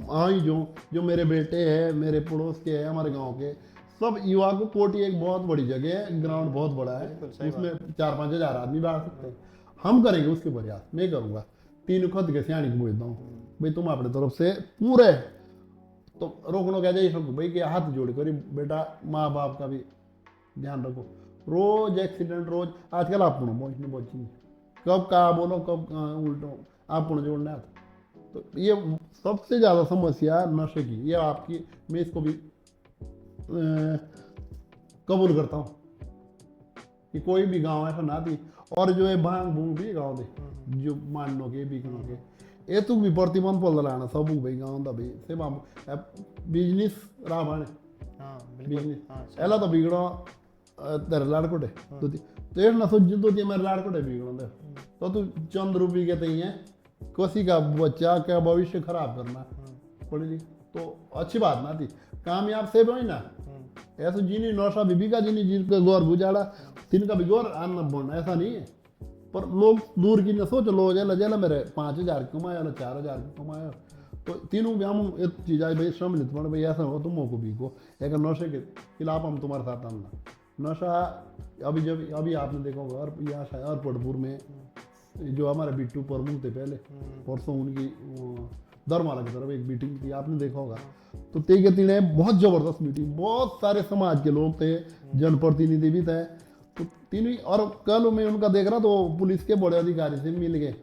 हाँ ही जो मेरे बेटे हैं मेरे पड़ोस के हैं हमारे गांव के सब युवा को, कोटी एक बहुत बड़ी जगह है, ग्राउंड बहुत बड़ा है, उसमें 4-5 हज़ार आदमी बैठ सकते हैं, हम करेंगे उसके प्रयास, मैं करूँगा 3 खत के सियाणी को बोलता हूँ भाई तुम अपने तरफ से पूरे तो रोकना कह जाइए सबको भाई कि हाथ जोड़ कर बेटा माँ बाप का भी ध्यान रखो, रोज एक्सीडेंट रोज आजकल आप पहुँचने पहुँची कब कहा बोलो कब उल्टो आपको जोड़ना था। तो ये सबसे ज़्यादा समस्या नशे की, ये आपकी, मैं इसको भी कबूल करता हूँ कि कोई भी गांव ऐसा ना थी। और जो है भांग भूंग भी गाँव दे जो मान लो के बिकनो के ये तू भी प्रतिबंध पड़ लाना सब भाई गाँव दा भाई से बिजनेस राह बने हाँ बिल्कुल। बिजनेस हाँ एला तो बिगड़ो तेरे लाड़कोटे तो तेरे ना सोच तो ती मेरे लाड़कोटे बिगड़ो दे तो तू चंद रुपये के तई है किसी का बच्चा का भविष्य खराब करना पड़ी लिख तो अच्छी बात ना थी। कामयाब से भी ना ऐसा जिनी नौशा बीबी का जिनी जिनका गौर गुजारा तिनका भी गौर आना बोलना ऐसा नहीं है। पर लोग दूर की न सोच लो जला जला मेरे 5,000 कमाया ना 4,000 कमाया तो तीनों भी हम एक चीज़ आई भाई सम्मिलित बन भाई ऐसा हो तुम को भी को एक नशे के खिलाफ हम तुम्हारे साथ आना। नशा अभी आपने देखा होगा और यहाँ शायद एयरपोर्टपुर में जो हमारे बिट्टू प्रमुख थे पहले परसों उनकी धर्माला की तरफ एक मीटिंग थी आपने देखा होगा। तो ते के तीन बहुत जबरदस्त मीटिंग, बहुत सारे समाज के लोग थे, जनप्रतिनिधि भी थे। तो तीनों और कल मैं उनका देख रहा तो पुलिस के बड़े अधिकारी से मिल गए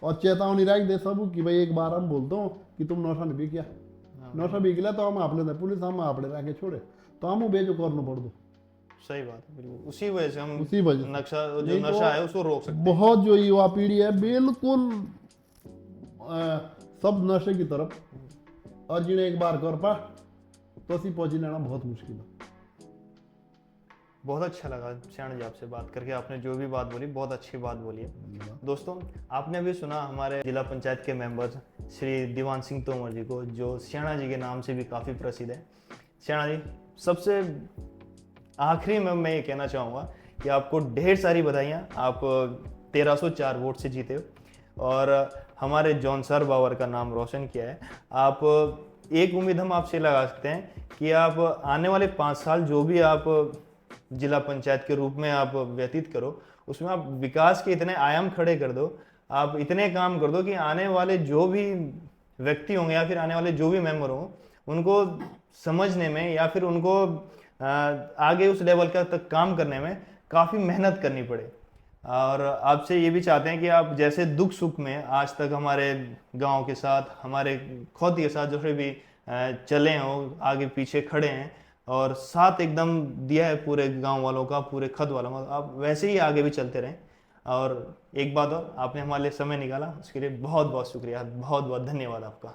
और चेतावनी रख दे सब कि भाई एक बार हम बोलते हो कि तुम नशा नहीं भी किया, नशा भी किया तो हम आप लेते पुलिस हम आप ले रखे छोड़े तो हम बेचो करना पड़ दो। सही बात है बिल्कुल। उसी वजह से हम उसी वजह से नक्शा जो नहीं तो नशा है उसको रोक सकते हैं। बहुत जो युवा पीढ़ी है बिल्कुल सब नशे की तरफ और जिन्हें एक बार कर पा तो असी पहुंची लेना बहुत मुश्किल है। बहुत अच्छा लगा श्याण जी आपसे बात करके, आपने जो भी बात बोली बहुत अच्छी बात बोली है। दोस्तों आपने भी सुना हमारे जिला पंचायत के मेंबर श्री दीवान सिंह तोमर जी को जो श्याणा जी के नाम से भी काफ़ी प्रसिद्ध है। श्याणा जी सबसे आखिरी में मैं ये कहना चाहूँगा कि आपको ढेर सारी बधाइयाँ, आप 1304 वोट से जीते हो और हमारे जौनसर बावर का नाम रोशन किया है। आप एक उम्मीद हम आपसे लगा सकते हैं कि आप आने वाले 5 साल जो भी आप जिला पंचायत के रूप में आप व्यतीत करो उसमें आप विकास के इतने आयाम खड़े कर दो, आप इतने काम कर दो कि आने वाले जो भी व्यक्ति होंगे या फिर आने वाले जो भी मेंबर हों उनको समझने में या फिर उनको आगे उस लेवल का तक काम करने में काफ़ी मेहनत करनी पड़े। और आपसे ये भी चाहते हैं कि आप जैसे दुख सुख में आज तक हमारे गांव के साथ हमारे खुद के साथ जो भी चले हों, आगे पीछे खड़े हैं और साथ एकदम दिया है पूरे गांव वालों का, पूरे खद वालों का, आप वैसे ही आगे भी चलते रहें। और एक बात और, आपने हमारे लिए समय निकाला उसके लिए बहुत बहुत शुक्रिया, बहुत बहुत धन्यवाद आपका।